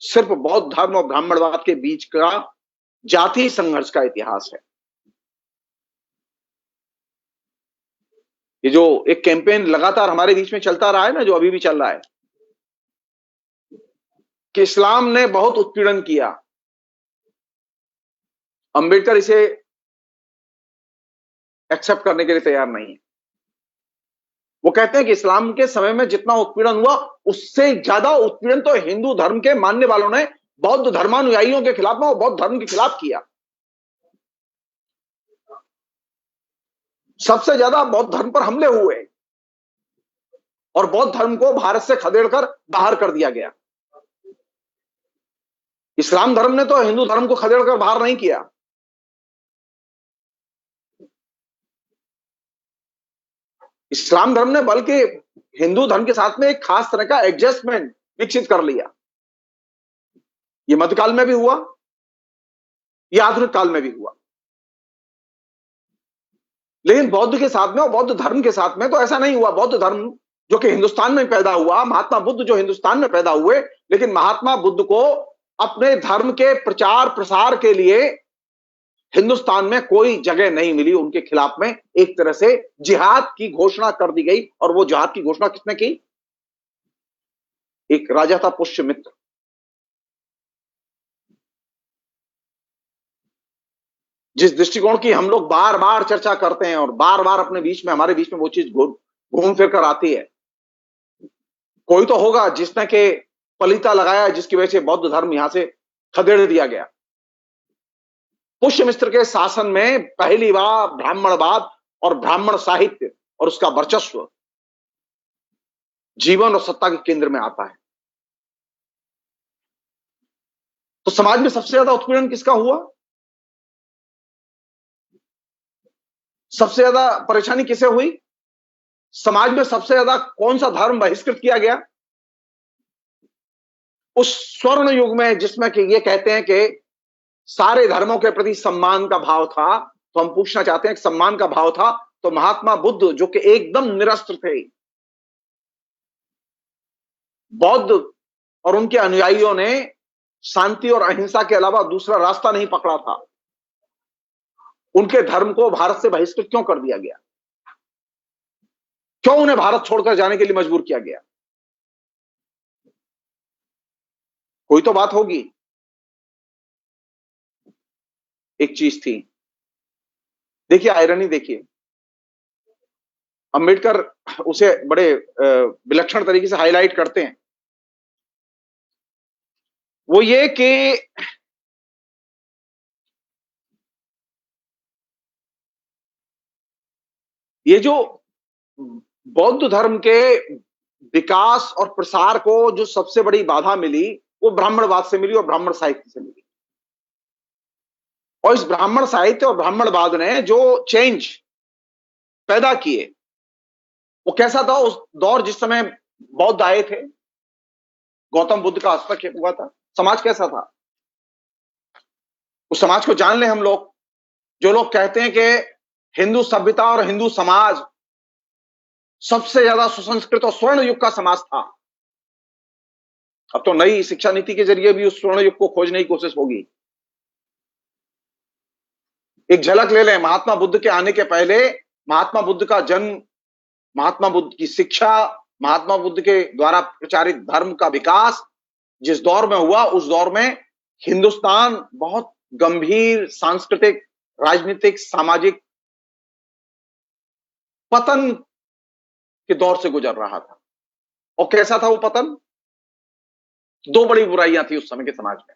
सिर्फ बौद्ध धर्म और ब्राह्मणवाद के बीच का जाति संघर्ष का इतिहास है। ये जो एक कैंपेन लगातार हमारे बीच में चलता रहा है ना, जो अभी भी चल रहा है, कि इस्लाम ने बहुत उत्पीड़न किया, अंबेडकर इसे एक्सेप्ट करने के लिए तैयार नहीं है। वो कहते हैं कि इस्लाम के समय में जितना उत्पीड़न हुआ, उससे ज्यादा उत्पीड़न तो हिंदू धर्म के मानने वालों ने बौद्ध धर्मानुयायियों के खिलाफ में और बौद्ध धर्म के खिलाफ किया। सबसे ज्यादा बौद्ध धर्म पर हमले हुए और बौद्ध धर्म को भारत से खदेड़कर बाहर कर दिया गया। इस्लाम धर्म ने तो हिंदू धर्म को खदेड़कर बाहर नहीं किया। इस्लाम धर्म ने बल्कि हिंदू धर्म के साथ में एक खास तरह का एडजस्टमेंट विकसित कर लिया। यह मध्यकाल में भी हुआ, यह आधुनिक काल में भी हुआ। लेकिन बौद्ध के साथ में और बौद्ध धर्म के साथ में तो ऐसा नहीं हुआ। बौद्ध धर्म जो कि हिंदुस्तान में पैदा हुआ, महात्मा बुद्ध जो हिंदुस्तान में पैदा हुए, लेकिन महात्मा बुद्ध को अपने धर्म के प्रचार प्रसार के लिए हिंदुस्तान में कोई जगह नहीं मिली। उनके खिलाफ में एक तरह से जिहाद की घोषणा कर दी गई। और वो जिहाद की घोषणा किसने की? एक राजा था पुष्यमित्र। जिस दृष्टिकोण की हम लोग बार बार चर्चा करते हैं और बार बार अपने बीच में, हमारे बीच में वो चीज घूम फिर कर आती है। कोई तो होगा जिसने के पलीता लगाया, जिसकी वजह से बौद्ध धर्म यहां से खदेड़ दिया गया। पुष्यमित्र के शासन में पहली बार ब्राह्मणवाद और ब्राह्मण साहित्य और उसका वर्चस्व जीवन और सत्ता के केंद्र में आता है। तो समाज में सबसे ज्यादा उत्पीड़न किसका हुआ? सबसे ज्यादा परेशानी किसे हुई? समाज में सबसे ज्यादा कौन सा धर्म बहिष्कृत किया गया? उस स्वर्ण युग में जिसमें कि ये कहते हैं कि सारे धर्मों के प्रति सम्मान का भाव था। तो हम पूछना चाहते हैं कि सम्मान का भाव था तो महात्मा बुद्ध जो कि एकदम निरस्त्र थे, बौद्ध और उनके अनुयायियों ने शांति और अहिंसा के अलावा दूसरा रास्ता नहीं पकड़ा था। उनके धर्म को भारत से बहिष्कृत क्यों कर दिया गया? क्यों उन्हें भारत छोड़कर जाने के लिए मजबूर किया गया? कोई तो बात होगी। एक चीज थी। देखिए आयरनी, देखिए अंबेडकर उसे बड़े विलक्षण तरीके से हाईलाइट करते हैं, वो ये कि ये जो बौद्ध धर्म के विकास और प्रसार को जो सबसे बड़ी बाधा मिली, वो ब्राह्मणवाद से मिली और ब्राह्मण साहित्य से मिली। और इस ब्राह्मण साहित्य और ब्राह्मणवाद ने जो चेंज पैदा किए, वो कैसा था? उस दौर जिस समय बौद्ध आए थे, गौतम बुद्ध का हस्तक्षेप हुआ था, समाज कैसा था? उस समाज को जान ले हम लोग। जो लोग कहते हैं कि हिंदू सभ्यता और हिंदू समाज सबसे ज्यादा सुसंस्कृत और स्वर्ण युग का समाज था, अब तो नई शिक्षा नीति के जरिए भी उस स्वर्ण युग को खोजने की कोशिश होगी। एक झलक ले लें, महात्मा बुद्ध के आने के पहले महात्मा बुद्ध का जन्म, महात्मा बुद्ध की शिक्षा, महात्मा बुद्ध के द्वारा प्रचारित धर्म का विकास जिस दौर में हुआ, उस दौर में हिंदुस्तान बहुत गंभीर सांस्कृतिक, राजनीतिक, सामाजिक पतन के दौर से गुजर रहा था। और कैसा था वो पतन? दो बड़ी बुराइयां थी उस समय के समाज में,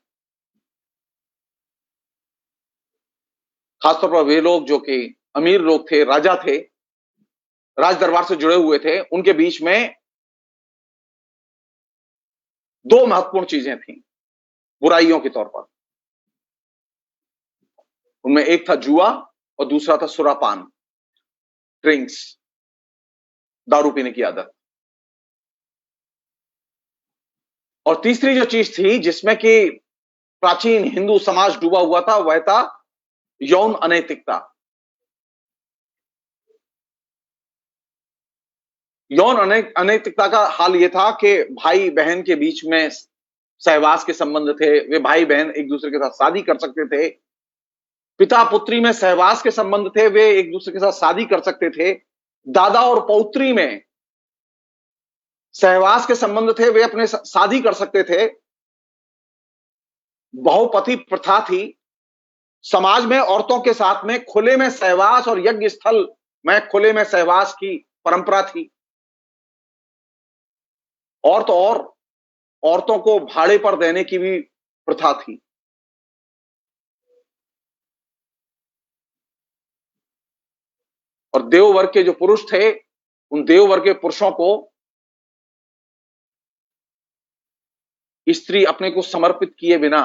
खासतौर पर वे लोग जो कि अमीर लोग थे, राजा थे, राज दरबार से जुड़े हुए थे, उनके बीच में दो महत्वपूर्ण चीजें थी बुराइयों के तौर पर। उनमें एक था जुआ और दूसरा था सुरापान, ड्रिंक्स, दारू पीने की आदत। और तीसरी जो चीज थी जिसमें कि प्राचीन हिंदू समाज डूबा हुआ था, वह था यौन अनैतिकता। यौन अनैतिकता का हाल यह था कि भाई बहन के बीच में सहवास के संबंध थे, वे भाई बहन एक दूसरे के साथ शादी कर सकते थे। पिता पुत्री में सहवास के संबंध थे, वे एक दूसरे के साथ शादी कर सकते थे। दादा और पौत्री में सहवास के संबंध थे, वे अपने शादी कर सकते थे। बहुपति प्रथा थी। समाज में औरतों के साथ में खुले में सहवास और यज्ञ स्थल में खुले में सहवास की परंपरा थी। और तो और औरतों को भाड़े पर देने की भी प्रथा थी। और देव वर्ग के जो पुरुष थे, उन देव वर्ग के पुरुषों को स्त्री अपने को समर्पित किए बिना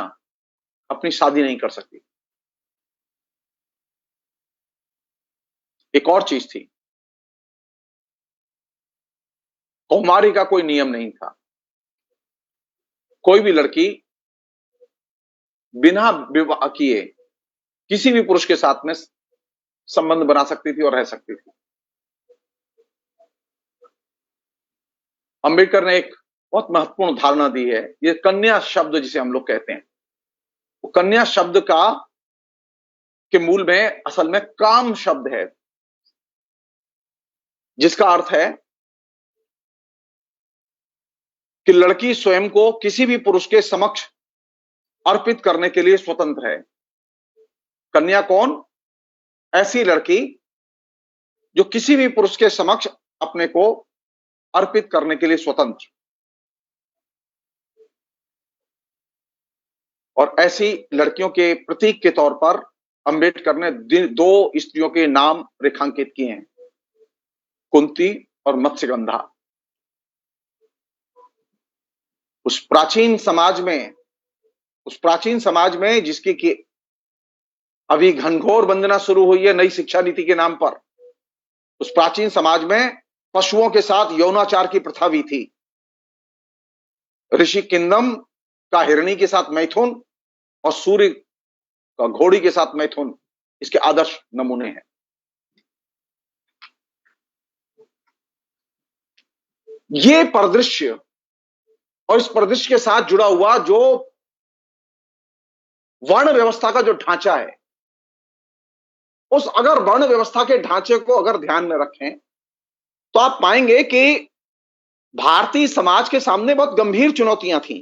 अपनी शादी नहीं कर सकती। एक और चीज थी, कौमारी का कोई नियम नहीं था। कोई भी लड़की बिना विवाह किए किसी भी पुरुष के साथ में संबंध बना सकती थी और रह सकती थी। अंबेडकर ने एक बहुत महत्वपूर्ण धारणा दी है, ये कन्या शब्द जिसे हम लोग कहते हैं, वो कन्या शब्द का के मूल में असल में काम शब्द है, जिसका अर्थ है कि लड़की स्वयं को किसी भी पुरुष के समक्ष अर्पित करने के लिए स्वतंत्र है। कन्या कौन? ऐसी लड़की जो किसी भी पुरुष के समक्ष अपने को अर्पित करने के लिए स्वतंत्र। और ऐसी लड़कियों के प्रतीक के तौर पर अंबेडकर ने दो स्त्रियों के नाम रेखांकित किए हैं, कुंती और मत्स्यगंधा। उस प्राचीन समाज में जिसकी कि अभी घनघोर वंदना शुरू हुई है नई शिक्षा नीति के नाम पर, उस प्राचीन समाज में पशुओं के साथ यौनाचार की प्रथा भी थी। ऋषि किंदम का हिरणी के साथ मैथुन और सूर्य का घोड़ी के साथ मैथुन इसके आदर्श नमूने हैं। ये परिदृश्य और इस परिदृश्य के साथ जुड़ा हुआ जो वर्ण व्यवस्था का जो ढांचा है, उस अगर वर्ण व्यवस्था के ढांचे को अगर ध्यान में रखें तो आप पाएंगे कि भारतीय समाज के सामने बहुत गंभीर चुनौतियां थी।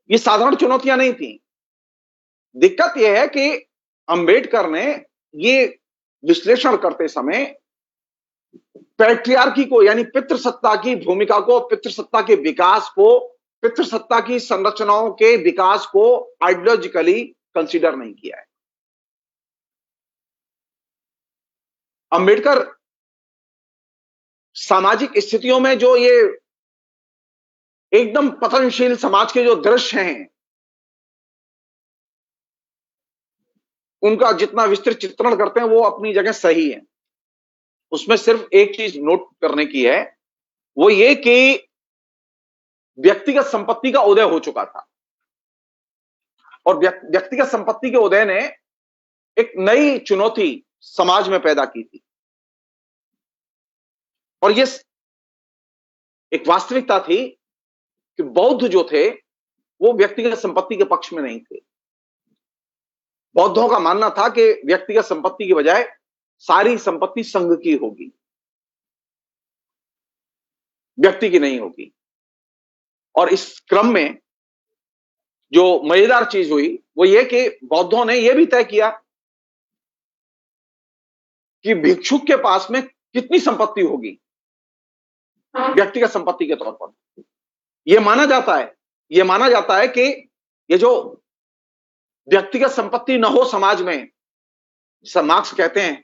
ये साधारण चुनौतियां नहीं थी। दिक्कत यह है कि अंबेडकर ने ये विश्लेषण करते समय पैट्रियार्की को, यानी पितृसत्ता की भूमिका को, पितृसत्ता के विकास को, पितृसत्ता की संरचनाओं के विकास को आइडियोलॉजिकली कंसीडर नहीं किया है। अंबेडकर सामाजिक स्थितियों में जो ये एकदम पतनशील समाज के जो दृश्य हैं, उनका जितना विस्तृत चित्रण करते हैं वो अपनी जगह सही है। उसमें सिर्फ एक चीज नोट करने की है, वो ये कि व्यक्तिगत संपत्ति का उदय हो चुका था और व्यक्तिगत संपत्ति के उदय ने एक नई चुनौती समाज में पैदा की थी। और ये एक वास्तविकता थी कि बौद्ध जो थे वो व्यक्तिगत संपत्ति के पक्ष में नहीं थे। बौद्धों का मानना था कि व्यक्तिगत संपत्ति की बजाय सारी संपत्ति संघ की होगी, व्यक्ति की नहीं होगी। और इस क्रम में जो मजेदार चीज हुई वो ये कि बौद्धों ने यह भी तय किया कि भिक्षुक के पास में कितनी संपत्ति होगी व्यक्तिगत संपत्ति के तौर पर। यह माना जाता है कि ये जो व्यक्तिगत संपत्ति न हो समाज में, मार्क्स कहते हैं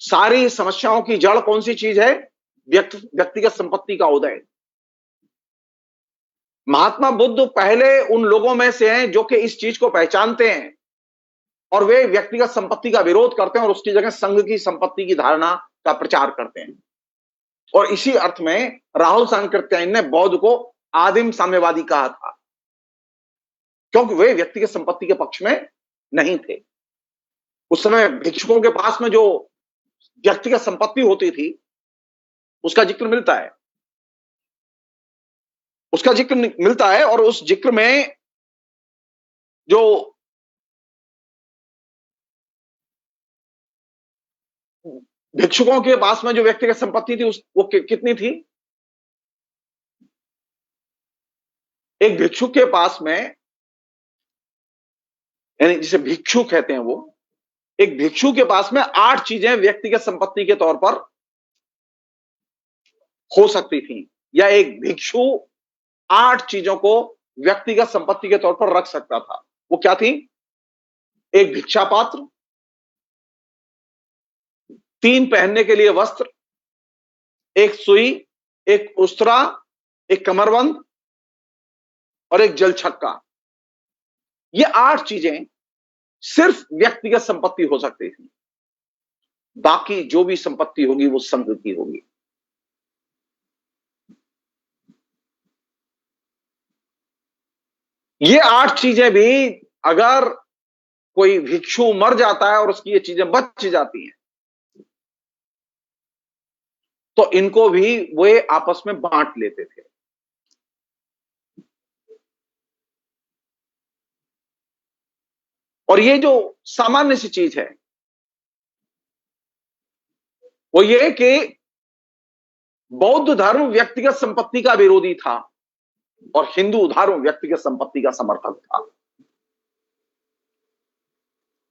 सारी समस्याओं की जड़ कौन सी चीज है? व्यक्तिगत संपत्ति का उदय। महात्मा बुद्ध पहले उन लोगों में से हैं जो कि इस चीज को पहचानते हैं और वे व्यक्तिगत संपत्ति का विरोध करते हैं और उसकी जगह संघ की संपत्ति की धारणा का प्रचार करते हैं। और इसी अर्थ में राहुल सांकृत्यायन ने बौद्ध को आदिम साम्यवादी कहा था, क्योंकि वे व्यक्तिगत संपत्ति के पक्ष में नहीं थे। उस समय भिक्षुकों के पास में जो व्यक्तिगत संपत्ति होती थी उसका जिक्र मिलता है और उस जिक्र में जो भिक्षुकों के पास में जो व्यक्तिगत संपत्ति थी वो कितनी थी? एक भिक्षुक के पास में, यानी जिसे भिक्षु कहते हैं, वो एक भिक्षु के पास में 8 चीजें व्यक्तिगत संपत्ति के तौर पर हो सकती थी, या एक भिक्षु 8 चीजों को व्यक्तिगत संपत्ति के तौर पर रख सकता था। वो क्या थी? एक भिक्षा पात्र, 3 पहनने के लिए वस्त्र, एक सुई, एक उस्तरा, एक कमरबंद और एक जल छक्का। ये 8 चीजें सिर्फ व्यक्तिगत संपत्ति हो सकती थी, बाकी जो भी संपत्ति होगी वो संघ की होगी। ये 8 चीजें भी अगर कोई भिक्षु मर जाता है और उसकी ये चीजें बच जाती हैं तो इनको भी वे आपस में बांट लेते थे। और ये जो सामान्य सी चीज है वो ये कि बौद्ध धर्म व्यक्तिगत संपत्ति का विरोधी था और हिंदू धर्म व्यक्तिगत संपत्ति का समर्थक था।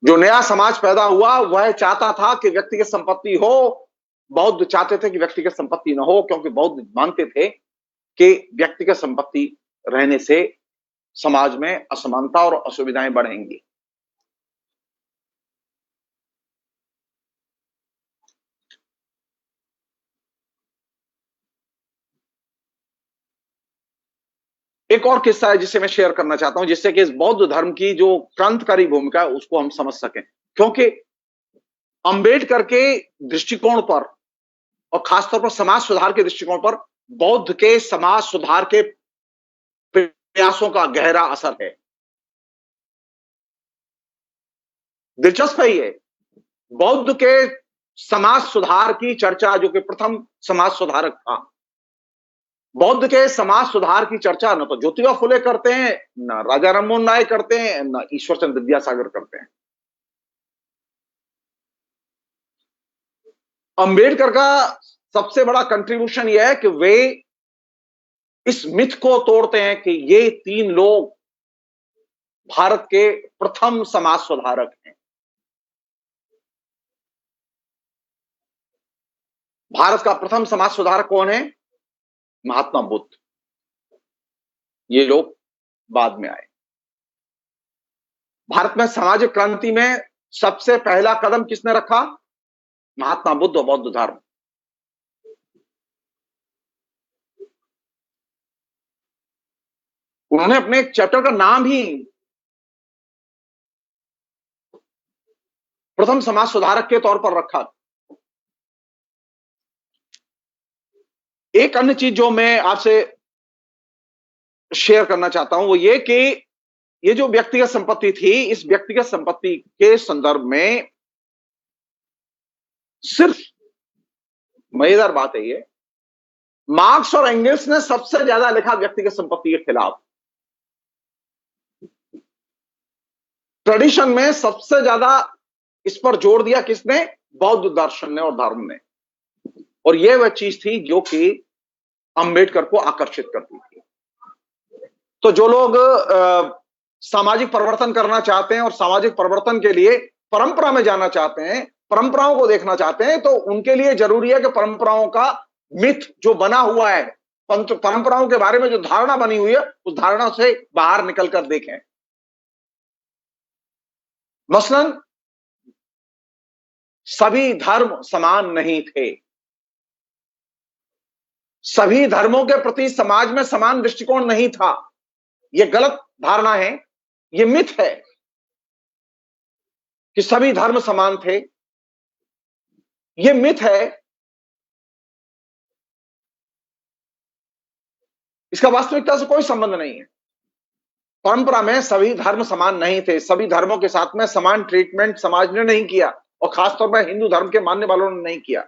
जो नया समाज पैदा हुआ वह चाहता था कि व्यक्तिगत संपत्ति हो, बौद्ध चाहते थे कि व्यक्तिगत संपत्ति न हो, क्योंकि बौद्ध मानते थे कि व्यक्तिगत संपत्ति रहने से समाज में असमानता और असुविधाएं बढ़ेंगी। एक और किस्सा है जिसे मैं शेयर करना चाहता हूं, जिससे कि इस बौद्ध धर्म की जो क्रांतिकारी भूमिका है उसको हम समझ सकें। क्योंकि अंबेडकर के दृष्टिकोण पर और खासतौर पर समाज सुधार के दृष्टिकोण पर बौद्ध के समाज सुधार के प्रयासों का गहरा असर है। दिलचस्प है ये, बौद्ध के समाज सुधार की चर्चा, जो कि प्रथम समाज सुधारक था, बौद्ध के समाज सुधार की चर्चा न तो ज्योतिबा फुले करते हैं, न राजा राममोहन राय करते हैं, न ईश्वरचंद्र विद्यासागर करते हैं। अंबेडकर का सबसे बड़ा कंट्रीब्यूशन यह है कि वे इस मिथ को तोड़ते हैं कि ये 3 लोग भारत के प्रथम समाज सुधारक हैं। भारत का प्रथम समाज सुधारक कौन है? महात्मा बुद्ध। ये लोग बाद में आए। भारत में सामाजिक क्रांति में सबसे पहला कदम किसने रखा? महात्मा बुद्ध और बौद्ध धर्म। उन्होंने अपने एक चैप्टर का नाम ही प्रथम समाज सुधारक के तौर पर रखा। एक अन्य चीज जो मैं आपसे शेयर करना चाहता हूं वो ये कि ये जो व्यक्तिगत संपत्ति थी, इस व्यक्तिगत संपत्ति के संदर्भ में सिर्फ मजेदार बात है ये, मार्क्स और एंगल्स ने सबसे ज्यादा लिखा व्यक्तिगत संपत्ति के खिलाफ। ट्रेडिशन में सबसे ज्यादा इस पर जोर दिया किसने? बौद्ध दर्शन ने और धर्म ने। और यह वह चीज थी जो कि अंबेडकर को आकर्षित करती थी। तो जो लोग सामाजिक परिवर्तन करना चाहते हैं और सामाजिक परिवर्तन के लिए परंपरा में जाना चाहते हैं, परंपराओं को देखना चाहते हैं, तो उनके लिए जरूरी है कि परंपराओं का मिथ जो बना हुआ है, परंपराओं के बारे में जो धारणा बनी हुई है, उस धारणा से बाहर निकलकर देखें। मसलन सभी धर्म समान नहीं थे। सभी धर्मों के प्रति समाज में समान दृष्टिकोण नहीं था। यह गलत धारणा है, यह मिथ है कि सभी धर्म समान थे। यह मिथ है। इसका वास्तविकता से कोई संबंध नहीं है। परंपरा में सभी धर्म समान नहीं थे। सभी धर्मों के साथ में समान ट्रीटमेंट समाज ने नहीं किया, और खासतौर पर हिंदू धर्म के मानने वालों ने नहीं किया।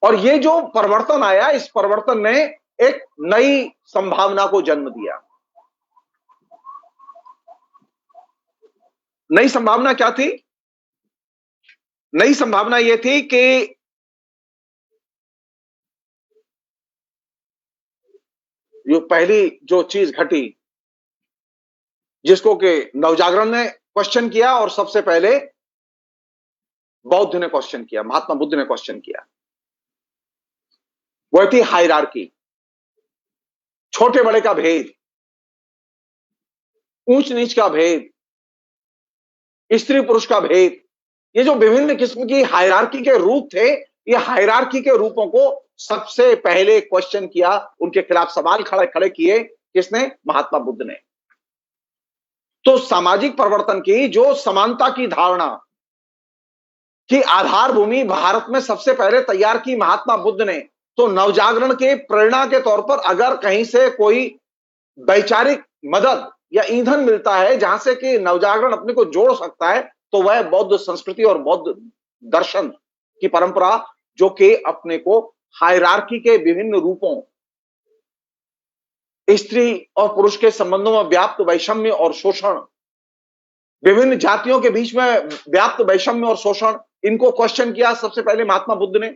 और ये जो परिवर्तन आया, इस परिवर्तन ने एक नई संभावना को जन्म दिया। नई संभावना क्या थी? नई संभावना यह थी कि जो पहली जो चीज घटी, जिसको कि नवजागरण ने क्वेश्चन किया, और सबसे पहले बौद्ध ने क्वेश्चन किया, महात्मा बुद्ध ने क्वेश्चन किया, वह थी हायरार्की। छोटे बड़े का भेद, ऊंच नीच का भेद, स्त्री पुरुष का भेद, ये जो विभिन्न किस्म की हायरार्की के रूप थे, ये हायरार्की के रूपों को सबसे पहले क्वेश्चन किया, उनके खिलाफ सवाल खड़े किए। किसने? महात्मा बुद्ध ने। तो सामाजिक परिवर्तन की जो समानता की धारणा की आधार भूमि भारत में सबसे पहले तैयार की महात्मा बुद्ध ने। तो नवजागरण के प्रेरणा के तौर पर अगर कहीं से कोई वैचारिक मदद या ईंधन मिलता है जहां से कि नवजागरण अपने को जोड़ सकता है, तो वह बौद्ध संस्कृति और बौद्ध दर्शन की परंपरा, जो कि अपने को हायरार्की के विभिन्न रूपों, स्त्री और पुरुष के संबंधों में व्याप्त वैषम्य और शोषण, विभिन्न जातियों के बीच में व्याप्त वैषम्य और शोषण, इनको क्वेश्चन किया सबसे पहले महात्मा बुद्ध ने।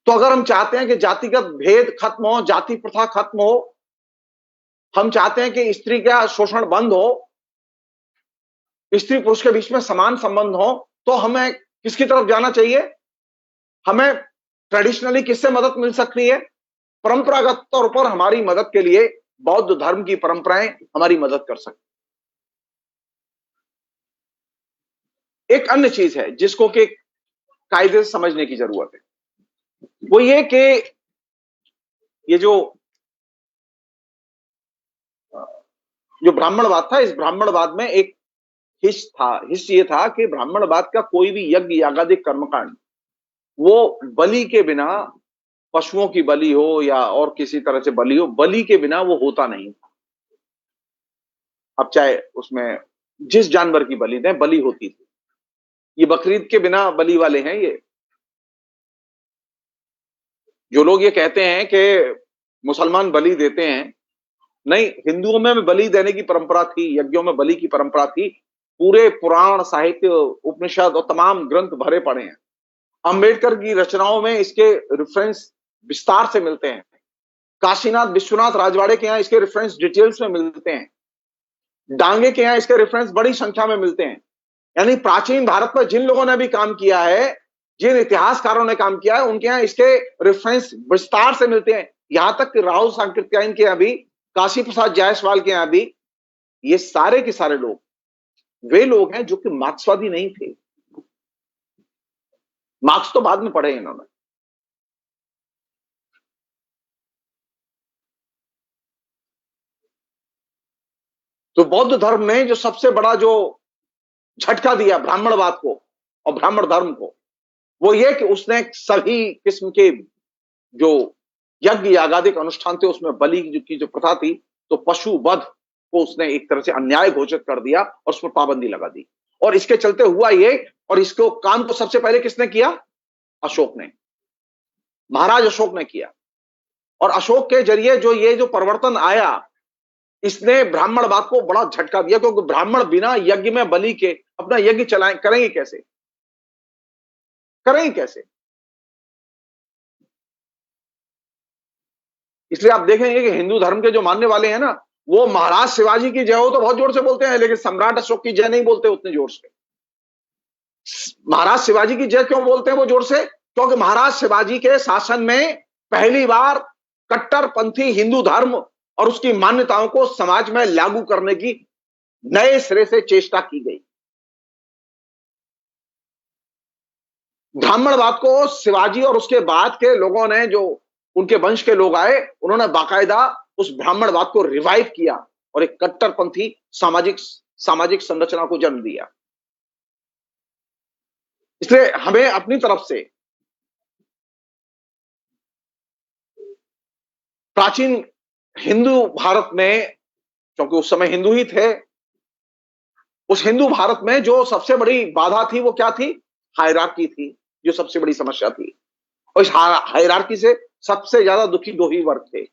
तो अगर हम चाहते हैं कि जातिगत भेद खत्म हो, जाति प्रथा खत्म हो, हम चाहते हैं कि स्त्री का शोषण बंद हो, स्त्री पुरुष के बीच में समान संबंध हो, तो हमें किसकी तरफ जाना चाहिए? हमें ट्रेडिशनली किससे मदद मिल सकती है? परंपरागत तौर पर हमारी मदद के लिए बौद्ध धर्म की परंपराएं हमारी मदद कर सकती। एक अन्य चीज है जिसको कि कायदे से समझने की जरूरत है, वो ये कि ये जो ब्राह्मणवाद था, इस ब्राह्मणवाद में एक हिस्स ये था कि ब्राह्मणवाद का कोई भी यज्ञ यागादिक कर्मकांड वो बलि के बिना, पशुओं की बलि हो या और किसी तरह से बलि हो, बलि के बिना वो होता नहीं था। अब चाहे उसमें जिस जानवर की बलि दें, बलि होती थी। ये बकरीद के बिना बलि वाले हैं। ये जो लोग ये कहते हैं कि मुसलमान बलि देते हैं, नहीं, हिंदुओं में बलि देने की परंपरा थी, यज्ञों में बलि की परंपरा थी। पूरे पुराण, साहित्य, उपनिषद और तमाम ग्रंथ भरे पड़े हैं। अंबेडकर की रचनाओं में इसके रेफरेंस विस्तार से मिलते हैं। काशीनाथ विश्वनाथ राजवाड़े के यहाँ इसके रेफरेंस डिटेल्स में मिलते हैं, डांगे के यहाँ इसके रेफरेंस बड़ी संख्या में मिलते हैं। यानी प्राचीन भारत में जिन लोगों ने भी काम किया है, जिन इतिहासकारों ने काम किया है, उनके यहाँ इसके रेफरेंस विस्तार से मिलते हैं। यहां तक कि राहुल सांकृत्यायन के यहाँ भी, काशी प्रसाद जायसवाल के यहाँ भी, ये सारे के सारे लोग वे लोग हैं जो कि मार्क्सवादी नहीं थे। मार्क्स तो बाद में पढ़े इन्होंने। तो बौद्ध धर्म में जो सबसे बड़ा जो झटका दिया ब्राह्मणवाद को और ब्राह्मण धर्म को, वो ये कि उसने सभी किस्म के जो यज्ञ यागादिक अनुष्ठान थे उसमें बलि की जो प्रथा थी, तो पशु वध को उसने एक तरह से अन्याय घोषित कर दिया और उस पर पाबंदी लगा दी। और इसके चलते हुआ ये, और इसको काम को सबसे पहले किसने किया? अशोक ने, महाराज अशोक ने किया। और अशोक के जरिए जो ये जो परिवर्तन आया, इसने ब्राह्मणवाद को बड़ा झटका दिया, क्योंकि ब्राह्मण बिना यज्ञ में बलि के अपना यज्ञ चलाएं, करेंगे कैसे? करेंगे कैसे? इसलिए आप देखेंगे कि हिंदू धर्म के जो मानने वाले हैं ना, वो महाराज शिवाजी की जय हो तो बहुत जोर से बोलते हैं, लेकिन सम्राट अशोक की जय नहीं बोलते उतने जोर से। महाराज शिवाजी की जय क्यों बोलते हैं वो जोर से? क्योंकि महाराज शिवाजी के शासन में पहली बार कट्टरपंथी हिंदू धर्म और उसकी मान्यताओं को समाज में लागू करने की नए सिरे से चेष्टा की गई। ब्राह्मणवाद को शिवाजी और उसके बाद के लोगों ने, जो उनके वंश के लोग आए, उन्होंने बाकायदा उस ब्राह्मणवाद को रिवाइव किया और एक कट्टरपंथी सामाजिक संरचना को जन्म दिया। इसलिए हमें अपनी तरफ से प्राचीन हिंदू भारत में, क्योंकि उस समय हिंदू ही थे, उस हिंदू भारत में जो सबसे बड़ी बाधा थी वो क्या थी? हायरार्की थी, जो सबसे बड़ी समस्या थी। और इस हायरार्की से सबसे ज्यादा दुखी दो ही वर्ग थे,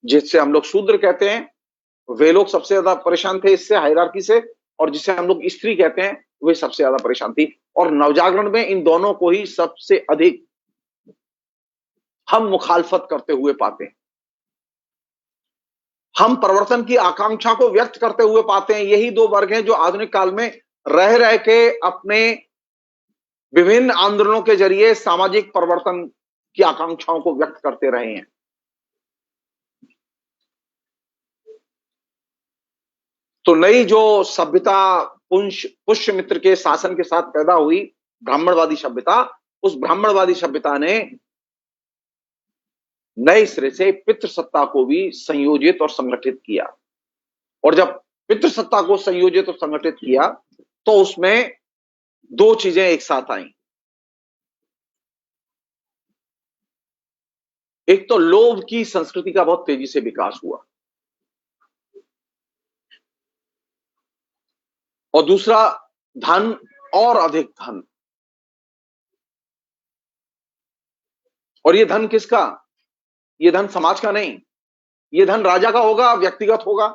जिससे हम लोग शूद्र कहते हैं, वे लोग सबसे ज्यादा परेशान थे इससे, हायरार्की से। और जिसे हम लोग स्त्री कहते हैं, वे सबसे ज्यादा परेशान थी। और नवजागरण में इन दोनों को ही सबसे अधिक हम मुखालफत करते हुए पाते हैं। हम परिवर्तन की आकांक्षा को व्यक्त करते हुए पाते हैं। यही दो वर्ग हैं जो आधुनिक काल में रह रह के अपने विभिन्न आंदोलनों के जरिए सामाजिक परिवर्तन की आकांक्षाओं को व्यक्त करते रहे हैं। तो नई जो सभ्यता पुष्यमित्र के शासन के साथ पैदा हुई ब्राह्मणवादी सभ्यता, उस ब्राह्मणवादी सभ्यता ने नए सिरे से पितृसत्ता को भी संयोजित और संगठित किया। और जब पितृसत्ता को संयोजित और संगठित किया तो उसमें दो चीजें एक साथ आई। एक तो लोभ की संस्कृति का बहुत तेजी से विकास हुआ, और दूसरा धन और अधिक धन। और ये धन किसका? ये धन समाज का नहीं, ये धन राजा का होगा, व्यक्तिगत होगा।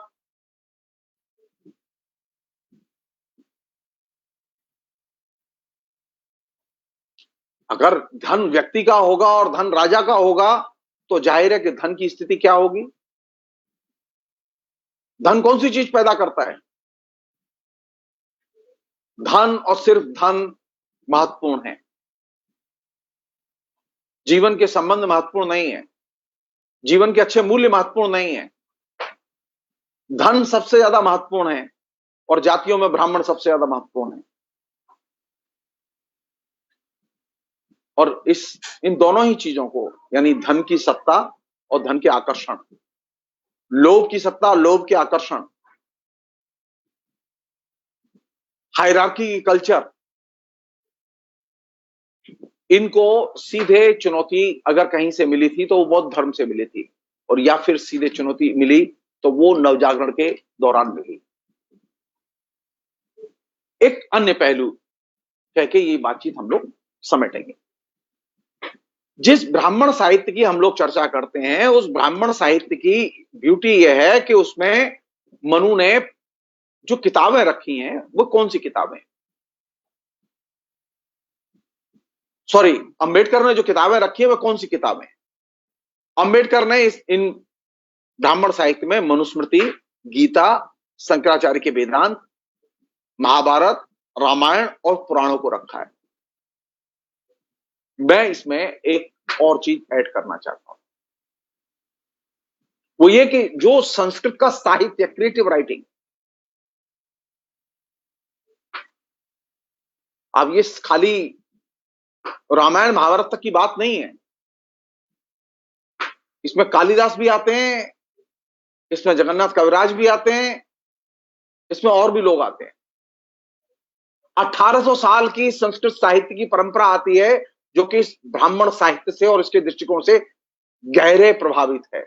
अगर धन व्यक्ति का होगा और धन राजा का होगा तो जाहिर है कि धन की स्थिति क्या होगी? धन कौन सी चीज पैदा करता है? धन और सिर्फ धन महत्वपूर्ण है, जीवन के संबंध महत्वपूर्ण नहीं है, जीवन के अच्छे मूल्य महत्वपूर्ण नहीं है। धन सबसे ज्यादा महत्वपूर्ण है और जातियों में ब्राह्मण सबसे ज्यादा महत्वपूर्ण है। और इन दोनों ही चीजों को, यानी धन की सत्ता और धन के आकर्षण, लोभ की सत्ता और लोभ के आकर्षण, हायरार्की की कल्चर, इनको सीधे चुनौती अगर कहीं से मिली थी तो वो बौद्ध धर्म से मिली थी, और या फिर सीधे चुनौती मिली तो वो नवजागरण के दौरान मिली। एक अन्य पहलू कह के ये बातचीत हम लोग समेटेंगे। जिस ब्राह्मण साहित्य की हम लोग चर्चा करते हैं, उस ब्राह्मण साहित्य की ब्यूटी यह है कि उसमें मनु ने जो किताबें रखी हैं वो कौन सी किताबें, सॉरी, अंबेडकर ने जो किताबें रखी है वह कौन सी किताबें? अंबेडकर ने इन ब्राह्मण साहित्य में मनुस्मृति, गीता, शंकराचार्य के वेदांत, महाभारत, रामायण और पुराणों को रखा है। मैं इसमें एक और चीज ऐड करना चाहता हूं, वो ये कि जो संस्कृत का साहित्य, क्रिएटिव राइटिंग, अब ये खाली रामायण महाभारत तक की बात नहीं है। इसमें कालिदास भी आते हैं, इसमें जगन्नाथ कविराज भी आते हैं, इसमें और भी लोग आते हैं। 1800 साल की संस्कृत साहित्य की परंपरा आती है, जो कि इस ब्राह्मण साहित्य से और इसके दृष्टिकोण से गहरे प्रभावित है।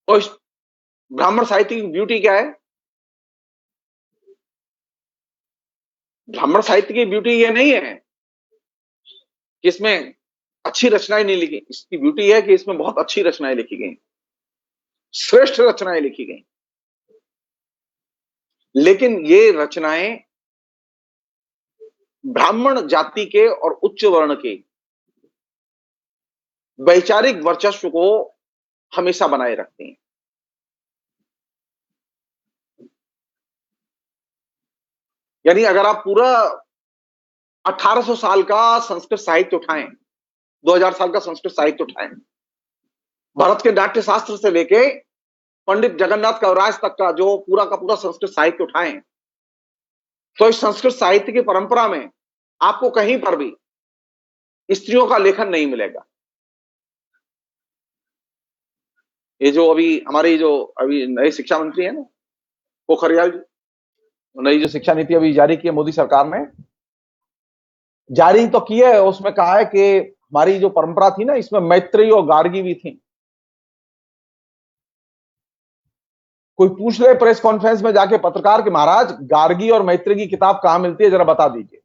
और इस ब्राह्मण साहित्य की ब्यूटी क्या है? ब्राह्मण साहित्य की ब्यूटी ये नहीं है कि इसमें अच्छी रचनाएं नहीं लिखी, इसकी ब्यूटी है कि इसमें बहुत अच्छी रचनाएं लिखी गई, श्रेष्ठ रचनाएं लिखी गई। लेकिन ये रचनाएं ब्राह्मण जाति के और उच्च वर्ण के वैचारिक वर्चस्व को हमेशा बनाए रखती हैं। यानी अगर आप पूरा 1800 साल का संस्कृत साहित्य उठाएं, 2000 साल का संस्कृत साहित्य उठाएं, भारत के नाट्य शास्त्र से लेके पंडित जगन्नाथ कविराज तक का जो पूरा का पूरा संस्कृत साहित्य उठाएं, तो इस संस्कृत साहित्य की परंपरा में आपको कहीं पर भी स्त्रियों का लेखन नहीं मिलेगा। ये जो अभी हमारी जो अभी नए शिक्षा मंत्री है ना, पोखरियाल जी, नई जो शिक्षा नीति अभी जारी की है मोदी सरकार ने, जारी तो की है, उसमें कहा है कि हमारी जो परंपरा थी ना, इसमें मैत्री और गार्गी भी थी। कोई पूछ ले प्रेस कॉन्फ्रेंस में जाके पत्रकार के, महाराज गार्गी और मैत्री की किताब कहां मिलती है, जरा बता दीजिए।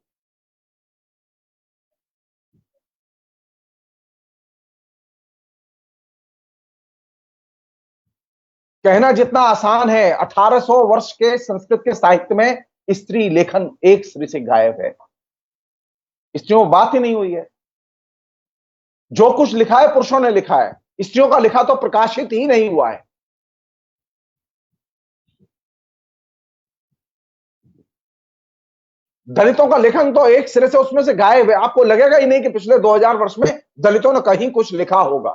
कहना जितना आसान है, 1800 वर्ष के संस्कृत के साहित्य में स्त्री लेखन एक सिरे से गायब है। स्त्रियों में बात ही नहीं हुई है। जो कुछ लिखा है पुरुषों ने लिखा है, स्त्रियों का लिखा तो प्रकाशित ही नहीं हुआ है। दलितों का लेखन तो एक सिरे से उसमें से गायब है। आपको लगेगा ही नहीं कि पिछले 2000 वर्ष में दलितों ने कहीं कुछ लिखा होगा।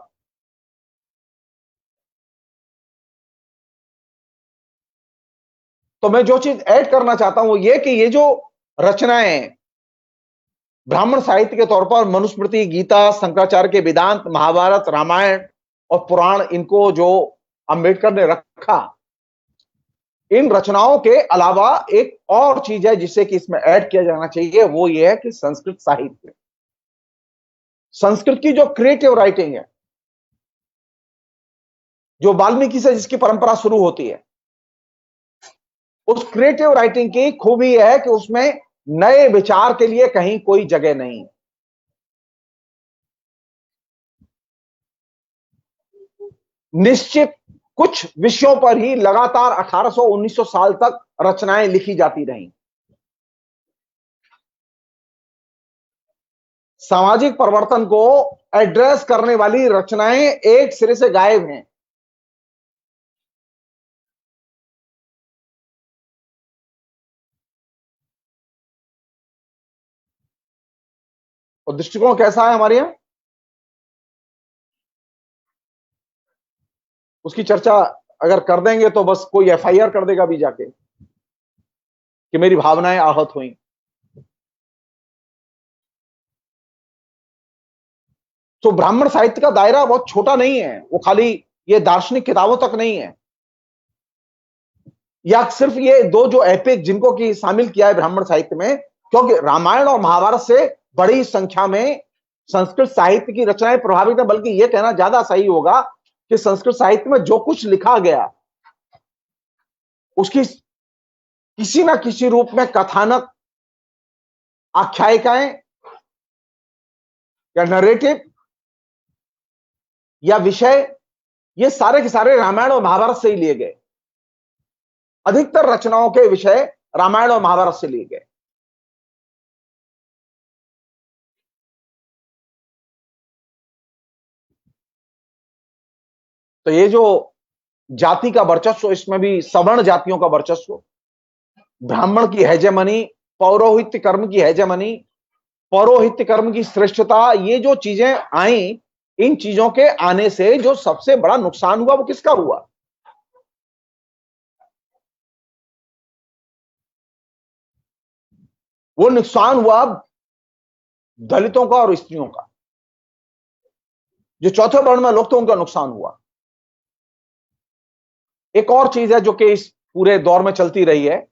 तो मैं जो चीज ऐड करना चाहता हूं वो ये कि ये जो रचनाएं ब्राह्मण साहित्य के तौर पर मनुस्मृति, गीता, शंकराचार्य के वेदांत, महाभारत, रामायण और पुराण, इनको जो अंबेडकर ने रखा, इन रचनाओं के अलावा एक और चीज है जिसे कि इसमें ऐड किया जाना चाहिए, वो ये है कि संस्कृत साहित्य, संस्कृत की जो क्रिएटिव राइटिंग है, जो वाल्मीकि से जिसकी परंपरा शुरू होती है, उस क्रिएटिव राइटिंग की खूबी है कि उसमें नए विचार के लिए कहीं कोई जगह नहीं। निश्चित कुछ विषयों पर ही लगातार 1800-1900 साल तक रचनाएं लिखी जाती रहीं। सामाजिक परिवर्तन को एड्रेस करने वाली रचनाएं एक सिरे से गायब हैं। और दृष्टिकोण कैसा है हमारे यहां, उसकी चर्चा अगर कर देंगे तो बस कोई एफआईआर कर देगा भी जाके कि मेरी भावनाएं आहत हुई। तो ब्राह्मण साहित्य का दायरा बहुत छोटा नहीं है, वो खाली ये दार्शनिक किताबों तक नहीं है, या सिर्फ ये दो जो एपिक जिनको की शामिल किया है ब्राह्मण साहित्य में, क्योंकि रामायण और महाभारत से बड़ी संख्या में संस्कृत साहित्य की रचनाएं प्रभावित है। बल्कि यह कहना ज्यादा सही होगा कि संस्कृत साहित्य में जो कुछ लिखा गया उसकी किसी ना किसी रूप में कथानक, आख्यायिकाएं या नरेटिव या विषय, ये सारे के सारे रामायण और महाभारत से ही लिए गए। अधिकतर रचनाओं के विषय रामायण और महाभारत से लिए गए। तो ये जो जाति का वर्चस्व, इसमें भी सवर्ण जातियों का वर्चस्व, ब्राह्मण की हेजेमनी, पौरोहित्य कर्म की हेजेमनी, पौरोहित्य कर्म की श्रेष्ठता, ये जो चीजें आई, इन चीजों के आने से जो सबसे बड़ा नुकसान हुआ वो किसका हुआ? वो नुकसान हुआ दलितों का और स्त्रियों का। जो चौथे वर्ण में लोग थे उनका नुकसान हुआ। एक और चीज है जो कि इस पूरे दौर में चलती रही है,